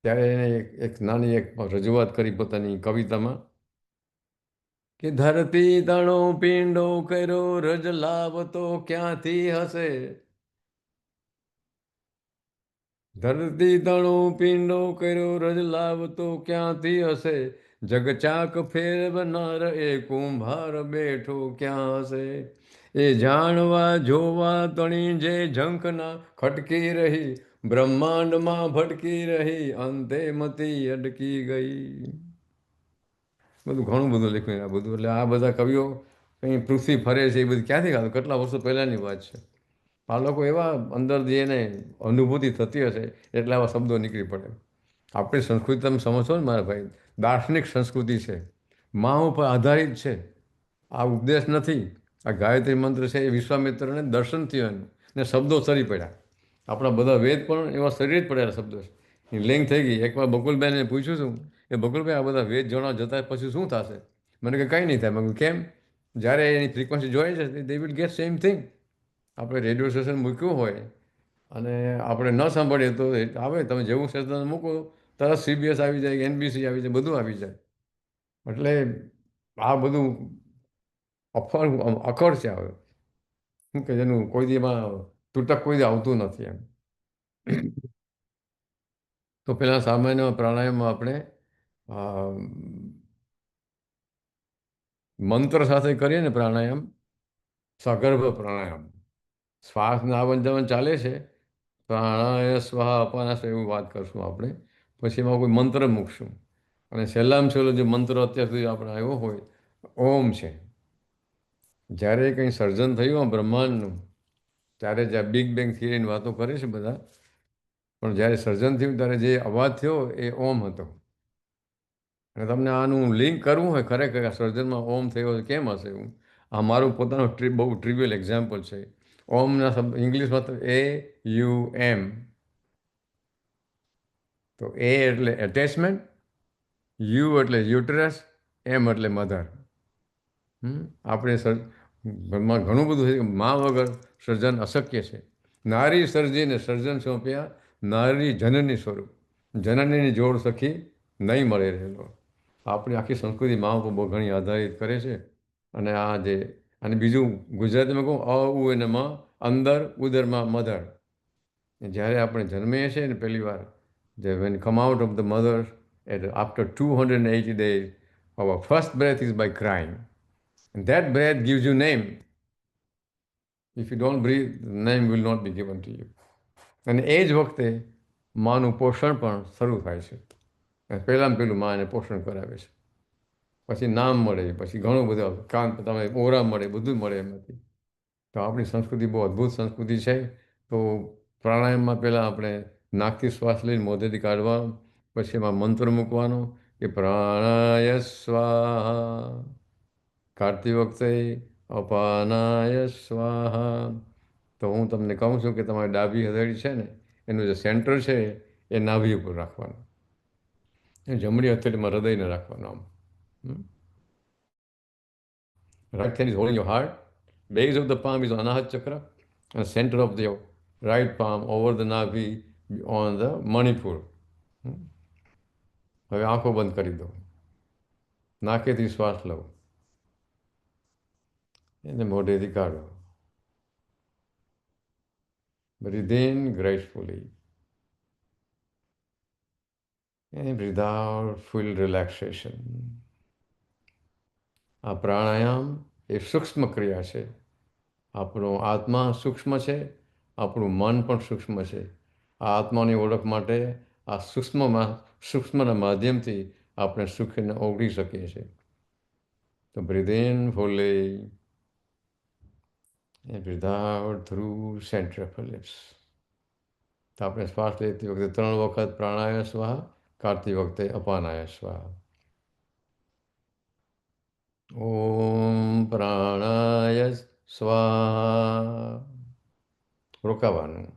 ત્યારે એને એક નાની એક રજૂઆત કરી પોતાની કવિતામાં કે ધરતી તણો પિંડો કર્યો રજ લાવતો ક્યાંથી હશે. ધરતી તણો પિંડો કર્યો રજ લાવતો ક્યાંથી હશે. જગચાક ફેરવનાર એ કુંભાર બેઠો ક્યાં હશે. એ જાણવા જોવા તણી જે ઝંખના ખટકી રહી, બ્રહ્માંડમાં ભટકી રહી, અંતે મતી અટકી ગઈ. બધું ઘણું બધું લખ્યું આ બધું. એટલે આ બધા કવિઓ કંઈ પૃથ્વી ફરે છે એ બધી ક્યાંથી ખાતું, કેટલા વર્ષો પહેલાંની વાત છે. આ લોકો એવા અંદરથી એને અનુભૂતિ થતી હશે એટલે આવા શબ્દો નીકળી પડે. આપણી સંસ્કૃતિ તમે સમજો ને મારા ભાઈ, દાર્શનિક સંસ્કૃતિ છે, મા ઉપર આધારિત છે. આ ઉપદેશ નથી. આ ગાયત્રી મંત્ર છે એ વિશ્વામિત્રને દર્શન થયું એનું, ને શબ્દો સરી પડ્યા. આપણા બધા વેદ પણ એવા શરીર જ પડેલા શબ્દો છે. એ લિંક થઈ ગઈ. એકવાર બકુલભાઈને પૂછ્યું હતું કે બકુલભાઈ આ બધા વેદ જણા જતા પછી શું થશે? મને કે કંઈ નહીં થાય. મેં કેમ? જ્યારે એની ફ્રિકવન્સી જોઈએ છે they will get same thing. આપણે રેડિયો સ્ટેશન મૂક્યું હોય અને આપણે ન સાંભળીએ તો આવે, તમે જેવું સ્ટેશન મૂકો તરત CBS આવી જાય, NBC આવી જાય, બધું આવી જાય. એટલે આ બધું અખર છે. આવે શું કે જેનું કોઈ દી એમાં તૂટક કોઈ દી આવતું નથી એમ. તો પેલા સામાન્ય પ્રાણાયામમાં આપણે મંત્ર સાથે કરીએ ને પ્રાણાયામ, સગર્ભ પ્રાણાયામ. શ્વાસના આવન જાવન ચાલે છે, પ્રાણાય સ્વાહા અપાના સ્વાહા એવું વાત કરશું આપણે. પછી એમાં કોઈ મંત્ર મૂકશું. અને સહેલામાં સહેલો જે મંત્ર અત્યાર સુધી આપણે આવ્યો હોય ઓમ છે. જ્યારે કંઈ સર્જન થયું બ્રહ્માંડનું, ત્યારે જ્યાં બિગ બેંગ થિયરીની વાતો કરે છે બધા, પણ જ્યારે સર્જન થયું ત્યારે જે અવાજ થયો એ ઓમ હતો. અને તમને આનું લિંક કરવું હોય ખરેખર આ સર્જનમાં ઓમ થયો કેમ હશે એવું, આ મારું પોતાનું બહુ ટ્રિવિયલ એક્ઝામ્પલ છે. ઓમના શબ્દ ઇંગ્લિશમાં તો AUM. તો A એટલે એટેચમેન્ટ, U એટલે યુટરસ, M એટલે મધર. આપણે ઘરમાં ઘણું બધું છે. મા વગર સર્જન અશક્ય છે. નારી સર્જીને સર્જન સોંપ્યા નારી જનની સ્વરૂપ, જનનીની જોડ સખી નહીં મળે રહેલો. આપણી આખી સંસ્કૃતિ મા ઉપર બહુ ઘણી આધારિત કરે છે. અને આ જે અને બીજું ગુજરાતીમાં કહું ઉ અને મ, અંદર ઉદરમાં મધર. જ્યારે આપણે જન્મીએ છીએ ને પહેલી વાર, when come out of the mother after 280 days, our first breath is by crying. And that breath gives you name. If you don't breathe, name will not be given to you. અને એ જ વખતે માનું પોષણ પણ શરૂ થાય છે. પહેલાં પેલું મા એને પોષણ કરાવે છે. પછી નામ મળે, પછી ઘણું બધું કાન તમે ઓરા મળે, બધું મળે એમાંથી. તો આપણી સંસ્કૃતિ બહુ અદ્ભુત સંસ્કૃતિ છે. તો તો પ્રાણાયામમાં પહેલાં આપણે નાકથી શ્વાસ લઈને મોઢેથી કાઢવાનો, પછી એમાં મંત્ર મૂકવાનો કે પ્રાણાય સ્વાહા, કાઢતી વખતે અપાનાય સ્વાહા. તો હું તમને કહું છું કે તમારી ડાબી હથેળી છે ને, એનું જે સેન્ટર છે એ નાભી ઉપર રાખવાનું, જમણી હથેળીમાં હૃદયને રાખવાનું આમ. Right hand is holding your heart. Base of the palm is Anahat Chakra, and center of the right palm over the Navi on the Manipur. હવે આંખો બંધ કરી દો, નાકેથી શ્વાસ લો, એને મોઢેથી કાઢો. Breathe in gracefully and breathe out full relaxation. આ પ્રાણાયામ એ સૂક્ષ્મ ક્રિયા છે. આપણો આત્મા સૂક્ષ્મ છે, આપણું મન પણ સૂક્ષ્મ છે. આ આત્માની ઓળખ માટે આ સૂક્ષ્મના માધ્યમથી આપણે સુખને ઓગળી શકીએ છીએ. તો breathe in fully and breathe out through center of the lips. તો આપણે શ્વાસ લેતી વખતે 3 વખત પ્રાણાય સ્વાહા, કાઢતી વખતે અપાનાય સ્વાહા. ઓમ પ્રાણાય સ્વાહા, રોકાવાનું.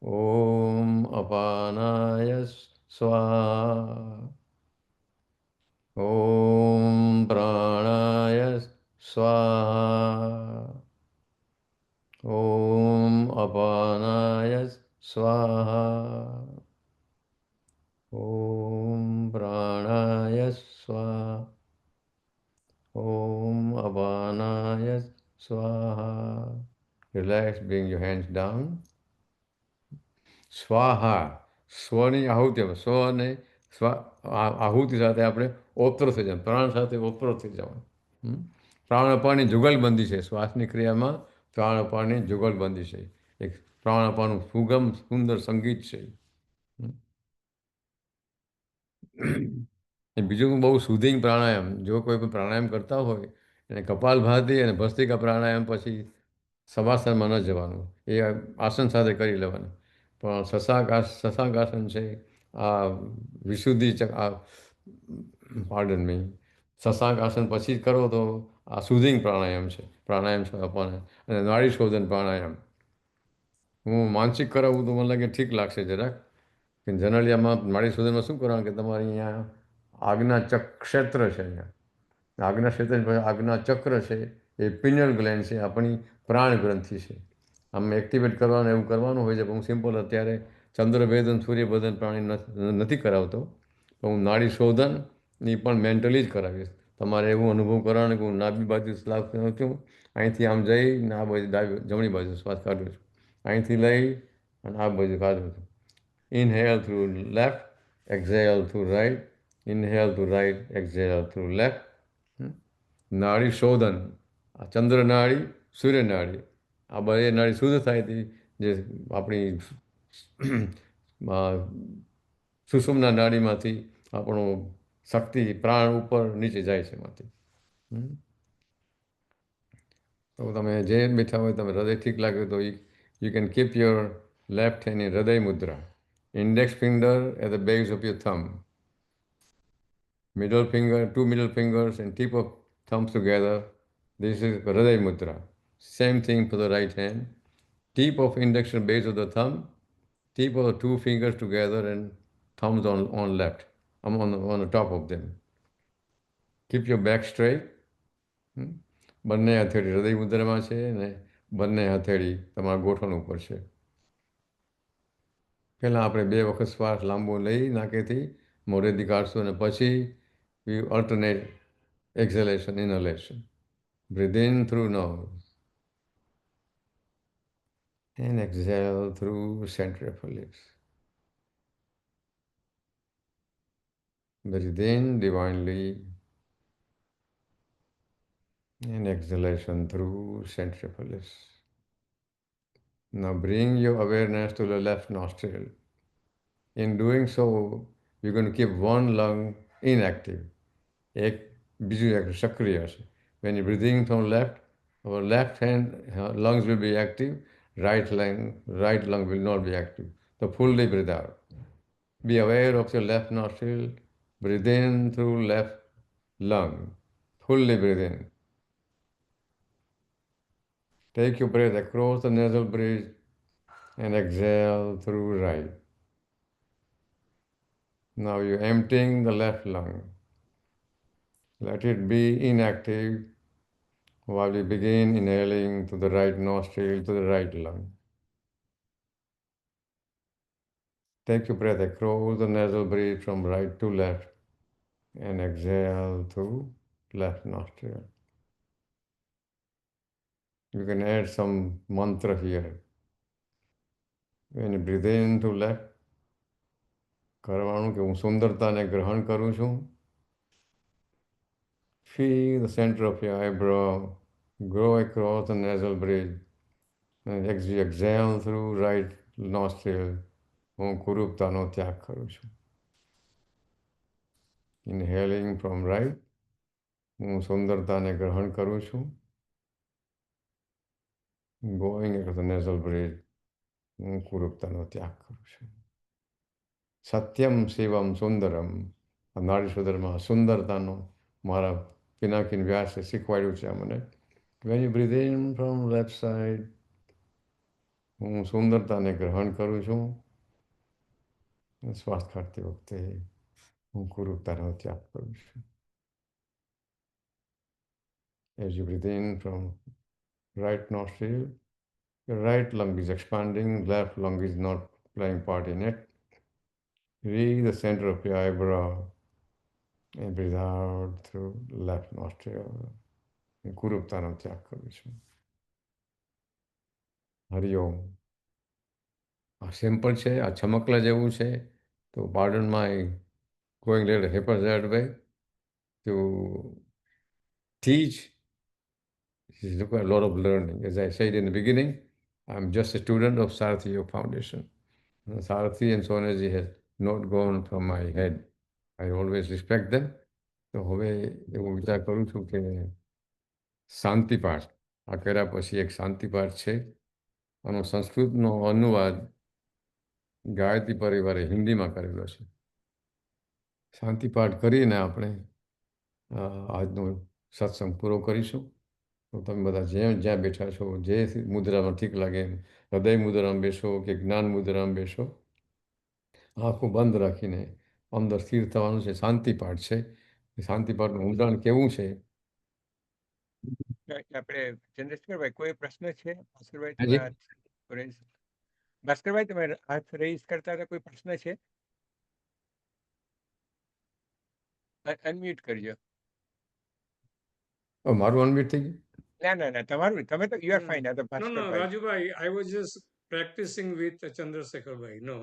ઓમ અપાનાય સ્વાહા. ઓમ પ્રાણાય સ્વાહા. ઓમ અપાનાય સ્વાહા. ઓમ પ્રાણાય સ્વાહા. Om Apanaya Swaha. Relax, bring your hands down. સ્વાહા, સ્વની આહુતિ આવે. સ્વ અને આહુતિ સાથે આપણે ઓતપ્રોત થઈ જવાનું, પ્રાણ સાથે ઓતપ્રોત થઈ જવાનું. પ્રાણ અપાનની જુગલબંધી છે શ્વાસની ક્રિયામાં. પ્રાણ અપાનની જુગલબંધી છે. એક પ્રાણ અપાનું સુગમ સુંદર સંગીત છે. બીજું બહુ સુધિંગ પ્રાણાયામ, જો કોઈ પણ પ્રાણાયામ કરતા હોય એને કપાલભાતિ અને ભસ્ત્રિકા પ્રાણાયામ પછી શવાસનમાં ન જવાનું, એ આસન સાથે કરી લેવાનું. પણ શશાંકાસન છે, આ વિશુદ્ધિ પાર્ડન મી શશાંકાસન પછી કરો તો આ સુધિંગ પ્રાણાયામ છે. પ્રાણાયામ છે અપાના અને નાડી શોધન પ્રાણાયામ. હું માનસિક કરાવું તો મને લાગે ઠીક લાગશે જરાક. કે જનરલી આમાં નાડી શોધનમાં શું કરવાનું કે તમારે અહીંયા આજ્ઞા ક્ષેત્ર છે, અહીંયા આજ્ઞા ક્ષેત્ર આજ્ઞા ચક્ર છે, એ પિનિયલ ગ્લેન્ડ છે, આપણી પ્રાણ ગ્રંથિ છે. આમ એક્ટિવેટ કરવાનું એવું કરવાનું હોય છે. પણ હું સિમ્પલ અત્યારે ચંદ્રભેદન સૂર્યભેદન પ્રાણી નથી કરાવતો, પણ હું નાડી શોધનની પણ મેન્ટલી જ કરાવીશ. તમારે એવું અનુભવ કરવાનો કે હું નાબી બાજુ શ્વાસ છું, અહીંથી આમ જઈને આ બાજુ જમણી બાજુ શ્વાસ કાઢું છું, અહીંથી લઈ અને આ બાજુ કાઢું છું. Inhale through left, exhale through right. Inhale to right, exhale through left. નાડી શોધન, આ ચંદ્ર નાડી, સૂર્ય નાડી, આ બે નાડી શુદ્ધ થાય જે આપણી સુષુમ્ના નાડીમાંથી આપણો શક્તિ પ્રાણ ઉપર નીચે જાય છે એમાંથી. તો તમે જે બેઠા હોય, તમે હૃદય ઠીક લાગે તો you can keep your left hand in હૃદય મુદ્રા. Index finger at the base of your thumb. Middle finger, 2 middle fingers and tip of thumbs together. This is Hriday Mudra. Same thing for the right hand. Tip of index and base of the thumb. Tip of the 2 fingers together and thumbs on left. I'm on the top of them. Keep your back straight. બંને હથેળી હૃદય મુદ્રામાં છે અને બંને હથેળી તમારા ગોઠણ ઉપર છે. પહેલાં આપણે 2 વખત શ્વાસ લાંબો લઈ નાકેથી મોઢેથી કાઢશું અને પછી we alternate exhalation, inhalation. Breathe in through nose and exhale through center of the lips. Breathe in divinely and exhalation through center of the lips. Now bring your awareness to the left nostril. In doing so, you're going to keep one lung inactive. એક બીજું એક સક્રિય છે. When you're breathing from left, our left hand lungs will be active right lung will not be active. So fully breathe out. Be aware of your left nostril. Breathe in through left lung. Fully breathe in. Take your breath across the nasal bridge and exhale through right. Now you're emptying the left lung. Let it be inactive while we begin inhaling to the right nostril, to the right lung. Take your breath across the nasal bridge from right to left and exhale through left nostril. You can add some mantra here. When you breathe in to left, કરવાનું કે હું સુંદરતાને ગ્રહણ કરું છું. Feel the center of your eyebrow go across the nasal bridge and as you exhale through right nostril, હું કુરૂપતાનો ત્યાગ કરું છું. Inhaling from right, હું સુંદરતાને ગ્રહણ કરું છું. Going across the nasal bridge, હું કુરૂપતાનો ત્યાગ કરું છું. સત્યમ શિવમ સુંદરમ, આ નાડી સુંદરમાં સુંદરતાનો મારા પિનાકીન વ્યાસે શીખવાડ્યું છે મને. When you breathe in from left side, હું સુંદરતાને ગ્રહણ કરું છું. શ્વાસ કાઢતી વખતે હું કુરૂપતાનો ત્યાગ કરું છું. As you breathe in from right nostril, your right lung is expanding, left lung is not playing part in it. Reach the center of your eyebrow and breathe out through left nostril. કુરૂપતાનો ત્યાગ કરું છું. હરિઓમ. આ simple છે, આ છમકલા જેવું છે. તો pardon my going a little haphazard way to teach. This requires a lot of learning. As I said in the beginning, I'm just a student of Sarthi Yoga Foundation. Sarthi and Sonaji has not gone from my head. I always respect them. તો હવે એવું વિચાર કરું છું કે શાંતિ પાઠ આ કર્યા પછી એક શાંતિ પાઠ છે. આનો સંસ્કૃતનો અનુવાદ ગાયત્રી પરિવારે હિન્દીમાં કરેલો છે. શાંતિ પાઠ કરીને આપણે આજનો સત્સંગ પૂરો કરીશું. તો તમે બધા જ્યાં બેઠા છો, જે મુદ્રામાં ઠીક લાગે એમ હૃદય મુદ્રામાં બેસો કે જ્ઞાન મુદ્રામાં બેસો, આંખો બંધ રાખીને અંદર સ્થિર થવાનું છે. શાંતિ પાઠ છે. શાંતિ પાઠનું ઊંડાણ કેવું છે? આપણે ચંદ્રશેખરભાઈ કોઈ પ્રશ્ન છે? ભાસ્કરભાઈ હાજી. તમે હાથ raise- ભાસ્કરભાઈ તમે હાથ રેઝ કરતા હતા, કોઈ પ્રશ્ન છે? અનમ્યુટ કરજો. મારું અનમ્યુટ થઈ ગયું? ના તમારું તમે તો યુ આર ફાઇન. આ તો No, Bhaskarbhai. Rajubhai, I was just practicing with Chandrasekhar Bhai. No.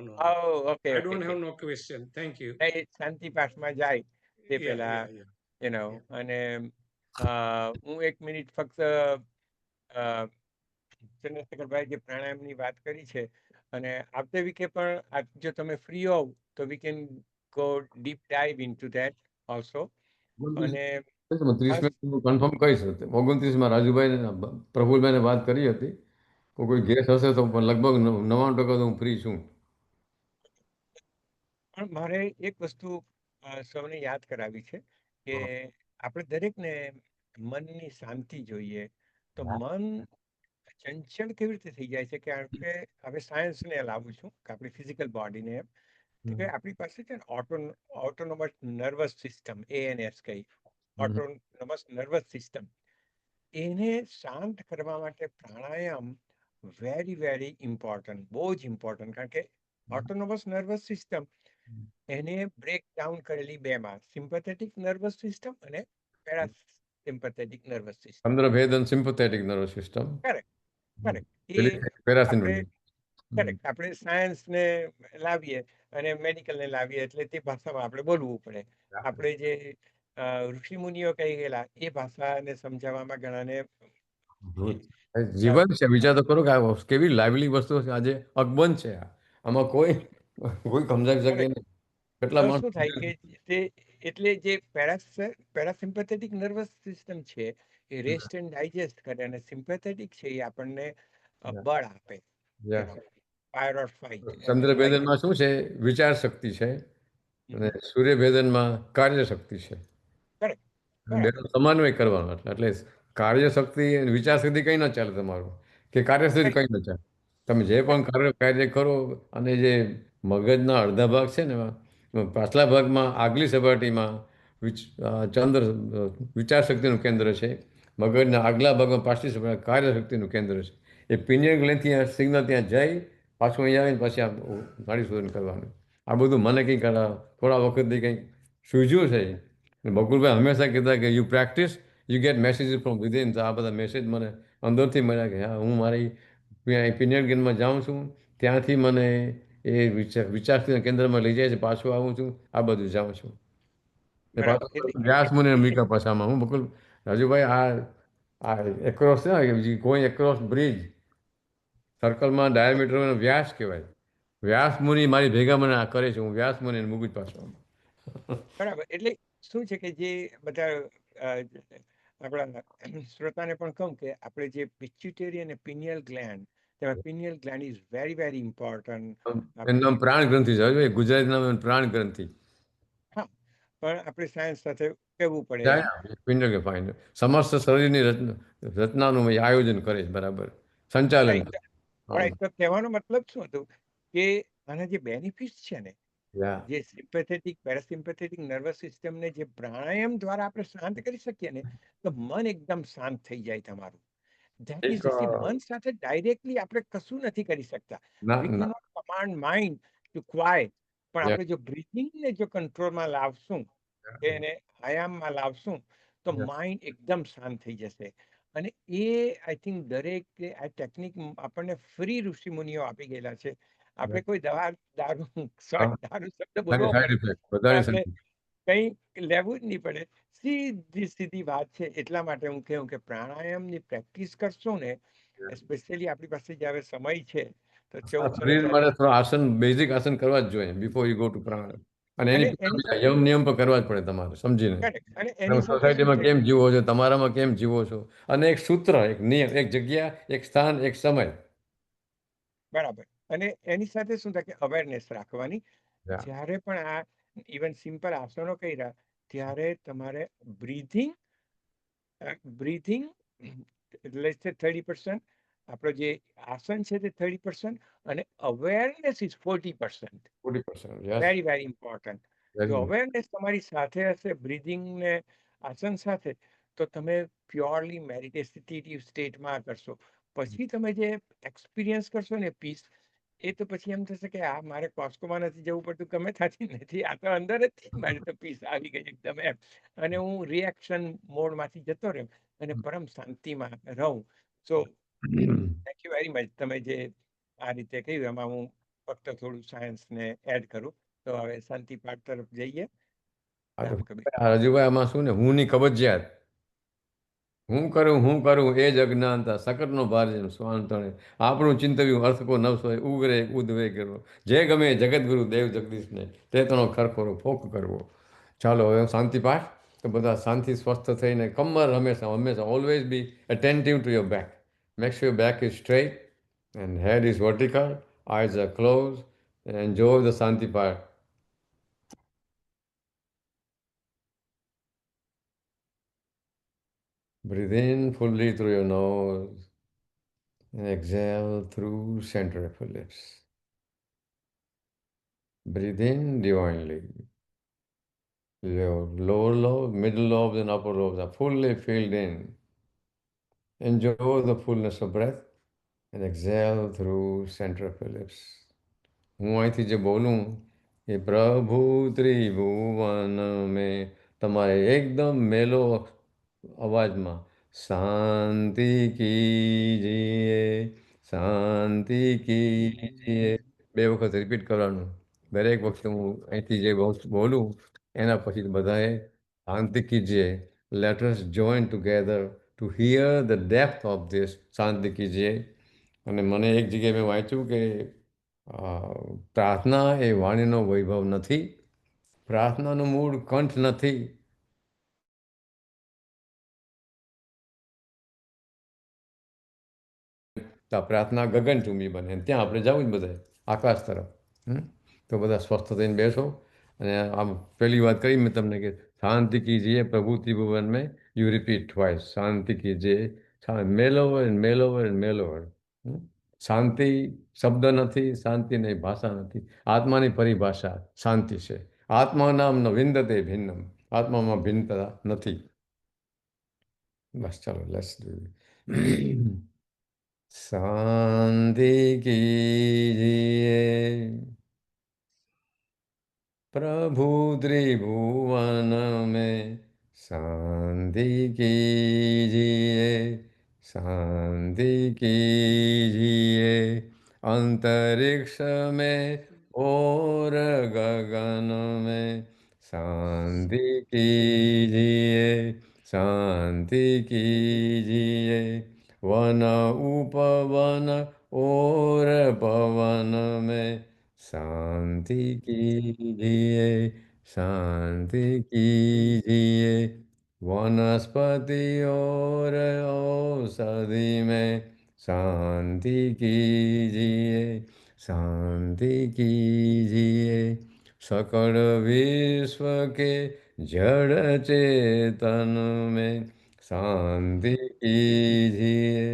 Okay I don't have no question. Thank you. શાંતિ પાઠમાં જાય તે Yeah, પહેલા yeah. અને હું 1 મિનિટ ફક્ત ચંદ્રશેખરભાઈ જે પ્રાણાયામની વાત કરી છે, અને આવતે વીકે પણ જો તમે ફ્રી હોવ તો we can go deep dive into that also. અને 30 મિનિટ કન્ફર્મ કહીશ. 29માં રાજુભાઈ પ્રફુલભાઈને વાત કરી હતી. કોઈ ગેસ હશે તો લગભગ 99% હું ફ્રી છું. પણ મારે એક વસ્તુ સૌને યાદ કરાવી છે કે આપણે દરેકને મનની શાંતિ જોઈએ. તો મન ચંચળ કેવી રીતે થઈ જાય છે કે આપણે હવે સાયન્સને લાવું છું કે આપણી ફિઝિકલ બોડીને એમ કે આપણી પાસે છે ને ઓટોનોમસ નર્વસ સિસ્ટમ, ANS કહી, ઓટોનોમસ નર્વસ સિસ્ટમ, એને શાંત કરવા માટે પ્રાણાયામ વેરી ઇમ્પોર્ટન્ટ, બહુ જ ઇમ્પોર્ટન્ટ. કારણ કે ઓટોનોમસ નર્વસ સિસ્ટમ એને બ્રેક ડાઉન કરેલી બેમાં, સિમ્પથેટિક નર્વસ સિસ્ટમ અને પેરાસિમ્પથેટિક નર્વસ સિસ્ટમ. ચંદ્રભેદ અને સિમ્પથેટિક નર્વસ સિસ્ટમ. કરેક્ટ. આપણે સાયન્સને લાવીએ અને મેડિકલને લાવીએ એટલે તે ભાષામાં આપણે બોલવું પડે. આપણે જે ઋષિ મુનિઓ કહી ગયેલા એ ભાષાને સમજાવવામાં ઘણાને જીવન છે. વિચાર તો કરો કે આ કેવી લાઇવલી વસ્તુ છે. આજે અકબંધ છે. આમાં કોઈ સમજાવી શકે નહીં. કેટલા શું થાય કે એટલે જે પેરાસિમ્પેથેટિક નર્વસ સિસ્ટમ છે એ રેસ્ટ એન્ડ ડાયજેસ્ટ કરે, અને સિમ્પેથેટિક છે એ આપણને Yeah. બળ આપે, Yeah. ફાયર ઓર ફાઇટ. ચંદ્રભેદનમાં શું છે? વિચાર શક્તિ છે અને સૂર્યભેદનમાં કાર્ય શક્તિ છે. કરેક્ટ, બેનો બરાબર. સમન્વય કરવાનો એટલે કાર્ય શક્તિ અને વિચાર શક્તિ કંઈ ન ચાલે તમારું, કે કાર્યશક્તિ કંઈ ન ચાલે. તમે જે પણ કાર્ય કરો અને જે મગજના અડધા ભાગ છે ને એમાં પાછલા ભાગમાં આગલી સપાટીમાં ચંદ્ર વિચાર શક્તિનું કેન્દ્ર છે. મગજના આગલા ભાગમાં પાછલી સપાટી કાર્યશક્તિનું કેન્દ્ર છે. એ પિનિયલ ગ્લેન્ડથી સિગ્નલ ત્યાં જાય, પાછું અહીંયા આવીને પછી આ નાડી શોધન કરવાનું. આ બધું મને કંઈક થોડા વખતથી કંઈક સૂઝ્યું છે. બકુલભાઈ હંમેશા કહેતા કે you practice you get messages from within. તો આ બધા મેસેજ મને અંદરથી મળ્યા કે હા, હું મારી પિનિયલ ગ્લેન્ડમાં જાઉં છું, ત્યાંથી મને એ વિચારશક્તિના કેન્દ્રમાં લઈ જાય છે, પાછું આવું છું, આ બધું જાઉં છું. ને બરાબર. પાછું વ્યાસ મુનિ મીકા પાછામાં હું બકુલ રાજુભાઈ આ એક્રોસ છે ને, ગોઈંગ એક્રોસ બ્રિજ સર્કલમાં ડાયામીટરનો વ્યાસ કહેવાય. વ્યાસ મુનિ મારી ભેગા મને આ કરે છે, હું વ્યાસ મુનિ મૂકું જ પાછો. બરાબર. એટલે શું છે કે જે બધા આપણા શ્રોતાને પણ કહું કે આપણે જે પિચ્યુટરી અને પિનિયલ ગ્લેન્ડ, તેમાં pineal gland is very very important. એનું નામ પ્રાણ ગ્રંથિ છે. હવે ગુજરાતી નામ એનું પ્રાણ ગ્રંથિ. હા, પણ આપણે સાયન્સ સાથે કહેવું પડે એમ. પિંડ કે ફાઇન્ડ સમસ્ત શરીરની રચનાનું આયોજન કરે છે, બરાબર સંચાલન કરે. રાઈટ. તો કહેવાનો મતલબ શું હતું કે આના જે બેનિફિટ્સ છે ને, Yeah. જે સિમ્પેથેટિક પેરાસિમ્પેથેટિક નર્વસ સિસ્ટમને જે પ્રાણાયામ દ્વારા આપણે શાંત કરી શકીએ ને, તો મન એકદમ શાંત થઈ જાય તમારું. ધેટ એક ઇઝ મન સાથે ડાયરેક્ટલી આપણે કશું નથી કરી શકતા. ના વી ના cannot command mind to quite. પણ Yeah. આપણે જો બ્રીથિંગને જો કંટ્રોલમાં લાવશું, કે એને આયામમાં લાવશું, તો Yeah. માઇન્ડ એકદમ શાંત થઈ જશે. અને એ આઈ થિંક દરેક આ ટેકનિક આપણને ફ્રી ઋષિમુનિઓ આપી ગયેલા છે. આપણે કોઈ દવા દારૂ હા. દારૂ શબ્દ સારી બોલવો સાઈડ પડે ઇફેક્ટ તો બધાની આપણે કંઈ લેવું જ નહીં પડે. સીધી સીધી વાત છે. એટલા માટે હું કહું કે પ્રાણાયામની પ્રેક્ટિસ કરશો ને, સ્પેશિયલી આપણી પાસે જ્યારે સમય છે, તો 14 શરીર વર્ષ માટે થોડા આસન, બેઝિક આસન કરવા જ જોઈએ બિફોર યુ ગો ટુ પ્રાણ. અને એની અને પહેલા એની બીજા યમ નિયમ પણ કરવા જ પડે તમારે સમજીને. correct. અને તમે એની સાથે શું સોસાયટીમાં છે કેમ જીવો છો, તમારામાં કેમ જીવો છો, અને એક સૂત્ર, એક નિયમ, એક જગ્યા, એક સ્થાન, એક સમય. બરાબર. અને એની સાથે શું થાય કે અવેરનેસ રાખવાની. Yeah. જ્યારે પણ આ ઇવન સિમ્પલ આસનો કર્યા, ત્યારે તમારે બ્રીથિંગ બ્રીથિંગ લેટ્સ સે 30%, આપણો જે આસન છે તે 30%, અને awareness is 40%. 40%. Yes. Very very important. Very જો good. અવેરનેસ તમારી સાથે હશે બ્રીથિંગ ને આસન સાથે, તો તમે પ્યોરલી મેડિટેટિવ સ્ટેટમાં કરશો. પછી તમે જે એક્સપિરિયન્સ કરશો ને પીસ, એ તો પછી એમ થશે કે આ મારે કોસ્કોમાં નથી જવું પડતું, ગમે ત્યાંથી નથી, આ તો અંદર જ થી મારી તો પીસ આવી ગઈ એકદમ એમ. અને હું રિએક્શન મોડમાંથી જતો રહ્યો અને પરમ શાંતિમાં રહું. So thank you very much. તમે જે આ રીતે કહ્યું એમાં હું ફક્ત થોડું સાયન્સને એડ કરું. તો હવે શાંતિ પાઠ તરફ જઈએ. આ તો રામ કબીર. રાજુભાઈ આમાં શું ને, હું ની કબજિયાત, હું કરું એ જ અજ્ઞાનતા સકટનો ભાર જેમ શ્વાન તણે. આપણું ચિંતવ્યું અર્થ કો નવ સોય ઉગરે ઉદવે કરવો. જે ગમે એ જગતગુરુ દેવ જગદીશને તે તણો ખરખોરો ફોક કરવો. ચાલો હવે શાંતિ પાઠ. તો બધા શાંતિ સ્વસ્થ થઈને કમર હંમેશા હંમેશા always be attentive to your back. Make sure your back is straight and head is vertical, eyes are closed, and enjoy the શાંતિ પાઠ. Breathe in fully through your nose and exhale through center of your lips. Breathe in divinely. Your lower lobe, middle lobes, and upper lobes are fully filled in. Enjoy the fullness of breath and exhale through center of your lips. હું અહીંથી જે બોલું એ પ્રભુ ત્રિભુવન મેં, તમારે એકદમ મેલો અવાજમાં શાંતિ કીજીએ, શાંતિ કીજીએ બે વખત રિપીટ કરવાનું. દરેક વખતે હું અહીંથી જે બોલું એના પછી બધાએ શાંતિ કીજીએ. Let us join together to hear the depth of this શાંતિ કીજીએ. અને મને એક જગ્યાએ મેં વાંચ્યું કે પ્રાર્થના એ વાણીનો વૈભવ નથી, પ્રાર્થનાનું મૂળ કંઠ નથી, તો આ પ્રાર્થના ગગનચુંબી બને અને ત્યાં આપણે જવું જ બધાએ આકાશ તરફ. તો બધા સ્વસ્થ થઈને બેસો. અને આમ પહેલી વાત કરી મેં તમને કે શાંતિ કીજીએ પ્રભુ ત્રિભુવન મેં યુ રિપીટ ટ્વાઇસ શાંતિ કીજીએ મેલ ઓવર એન્ડ મેલ ઓવર એન્ડ મેલ ઓવર. શાંતિ શબ્દ નથી, શાંતિ નહીં ભાષા નથી. આત્માની પરિભાષા શાંતિ છે. આત્મા નામ ન વિંદતે ભિન્નમ. આત્મામાં ભિન્નતા નથી. બસ ચાલો લેટ્સ ડુ. શાંતિ કીજીએ प्रभु त्रिभुवन में शांति कीजिए, शांति कीजिए अंतरिक्ष में और गगन में शांति कीजिए, शांति कीजिए वन उपवन और पवन में शांति कीजिए, शांति कीजिए वनस्पति और औषधि में शांति कीजिए, शांति कीजिए सकल विश्व के जड़ चेतन में शांति कीजिए,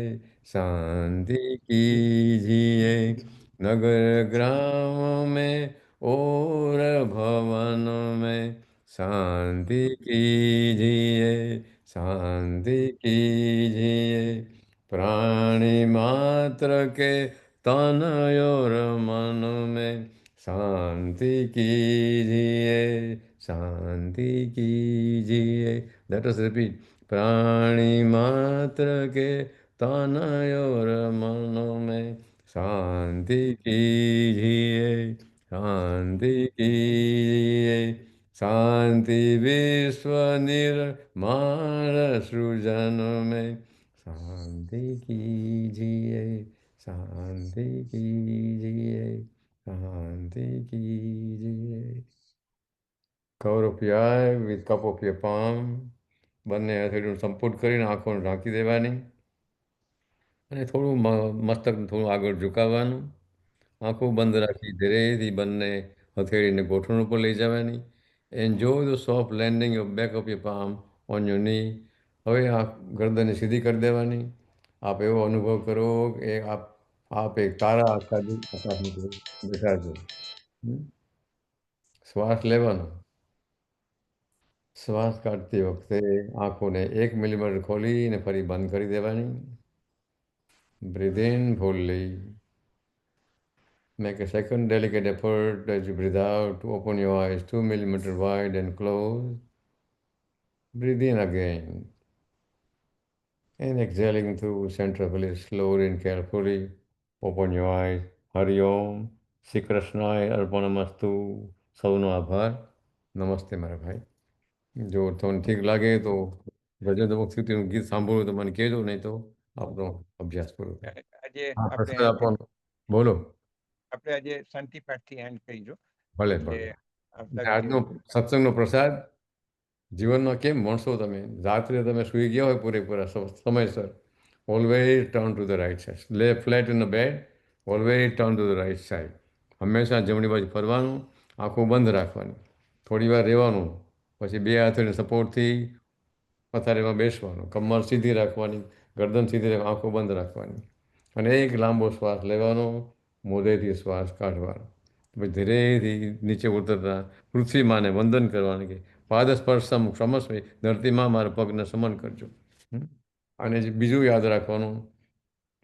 शांति कीजिए नगर ग्राम में और भवन में शांति कीजिए, शांति कीजिए प्राणी मात्र के तन और मन में शांति कीजिए, शांति कीजिए. Let us repeat. प्राणी मात्र के तन और मन में शांति कीजिए, शांति कीजिए शांति विश्व निर्माण सृजन में शांति कीजिए, शांति कीजिए, शांति कीजिए. Cover of your eye with cup of your palm. બંને હથેળીનું સંપૂર્ણ કરીને આંખોને ઢાંકી દેવાની અને થોડું મસ્તક થોડું આગળ ઝુકાવવાનું. આંખો બંધ રાખી ધીરેથી બંને હથેળીને ગોઠણ ઉપર લઈ જવાની. Enjoy the soft landing of back of your palm on your ની. હવે આ ગરદનને સીધી કરી દેવાની. આપ એવો અનુભવ કરો કે આપ એક તારા આકાશમાં બેઠા છો. શ્વાસ લેવાનો. શ્વાસ કાઢતી વખતે આંખોને 1 મિલીમીટર ખોલીને ફરી બંધ કરી દેવાની. Breathe in fully. Make a second delicate effort as you breathe out to open your eyes 2 millimeters wide and close. Breathe in again. And exhaling through central belly slowly and carefully. Open your eyes. Hari Om. Shri Krishnaya Arpanamastu. સૌનો આભાર. નમસ્તે મારા ભાઈ. જો તમને ઠીક લાગે તો ભજન મુક્તિનું ગીત સાંભળવું તો મને કહેજો, નહીં તો આપણો અભ્યાસ પૂરો થાય. આજે હા, આપણે પ્રસાદ આપવાનો. બોલો. આપણે આજે શાંતિ પાઠથી એન્ડ કરીજો. ભલે એટલે ભલે. આવતા આજનો વિડીયો સત્સંગનો પ્રસાદ જીવનમાં કેમ ભણશો તમે? રાત્રે તમે સૂઈ ગયા હોય પૂરેપૂરા સમયસર. Always turn to the right side. Lie flat in the bed. Always turn to the right side. હંમેશા જમણી બાજુ ફરવાનું, આંખો બંધ રાખવાની, થોડી વાર રહેવાનું, પછી બે હાથોની સપોર્ટથી પથારીમાં બેસવાનું, કમર સીધી રાખવાની, ગરદન સીધી રાખવાની, આંખો બંધ રાખવાની અને એક લાંબો શ્વાસ લેવાનો, મોઢેથી શ્વાસ કાઢવાનો. પછી ધીરેથી નીચે ઉતરતા પૃથ્વી માને વંદન કરવાનું કે પાદ સ્પર્શમ ક્ષમસ્વ, ધરતીમાં મારા પગને સમન કરજો. અને બીજું યાદ રાખવાનું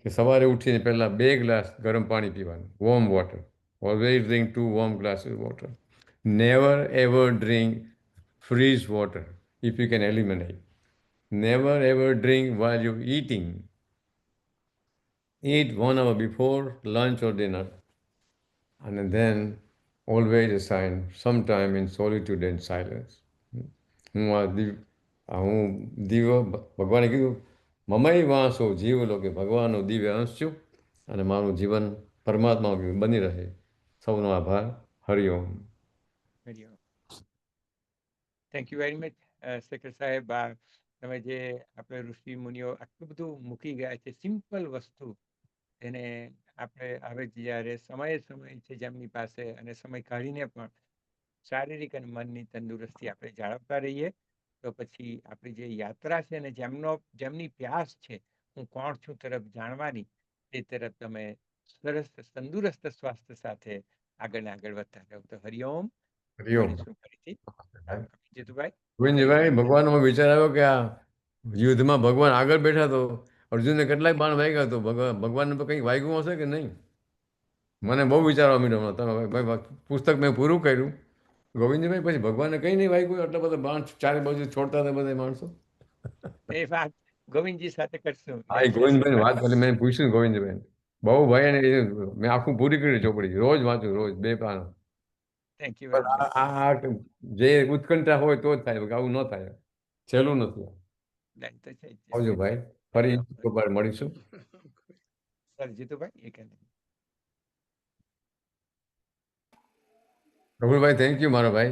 કે સવારે ઉઠીને પહેલાં 2 ગ્લાસ ગરમ પાણી પીવાનું, warm water. Always drink 2 warm glasses of water. Never ever drink freeze water if you can eliminate. Never ever drink while you're eating. Eat 1 hour before lunch or dinner. And then always assign some time in solitude and silence. હું દિવ્ય ભગવાને કીધું મમય વાંસો જીવ લો કે ભગવાનનો દિવ્ય અંશ છું અને મારું જીવન પરમાત્મા બની રહે. સૌનો આભાર. Hariom. Thank you very much Shekhar સાહેબ. તમે જે આપણે ઋષિ મુનિઓ આટલું બધું મૂકી ગયા છે સિમ્પલ વસ્તુ, એને આપણે હવે જ્યારે સમય છે જેમની પાસે અને સમય કાઢીને પણ શારીરિક અને મનની તંદુરસ્તી આપણે જાળવતા રહીએ તો પછી આપણી જે યાત્રા છે ને જેમની પ્યાસ છે હું કોણ છું તરફ જાણવાની તે તરફ તમે સરસ તંદુરસ્ત સ્વાસ્થ્ય સાથે આગળ ને આગળ વધતા રહો. તો હરિઓમ. હરિઓમ. મળીશું ફરીથી. જીતુભાઈ. ગોવિંદભાઈ, ભગવાનનો વિચાર આવ્યો કે આ યુદ્ધમાં ભગવાન આગળ બેઠા તો અર્જુનને કેટલાય બાણ વાગ્યા તો ભગવાનને તો કંઈક વાગ્યું હશે કે નહીં? મને બહુ વિચારવા માંડ્યો હમણાં. તમે ભાઈ પુસ્તક મેં પૂરું કર્યું. ગોવિંદભાઈ, પછી ભગવાનને કંઈ નહીં વાગ્યું? આટલા બધા બાણ ચારે બાજુ છોડતા હતા બધા માણસો. એ વાત ગોવિંદજી સાથે કરશું. હા, એ ગોવિંદભાઈની વાત કરી. મેં પૂછ્યું ગોવિંદભાઈ બહુ ભાઈ, અને મેં આખું પૂરી કરી ચોપડી. રોજ વાંચું, રોજ 2 પાન. થેન્ક યુ પણ વેરી મચ. જે ઉત્કંઠા હોય તો જ થાય, આવું ન થાય. સહેલું નથી. તો છે જ. આવજો ભાઈ, ફરી એકવાર મળીશું. સર જીતુભાઈ એક રઘુભાઈ, થેન્ક યુ મારા ભાઈ.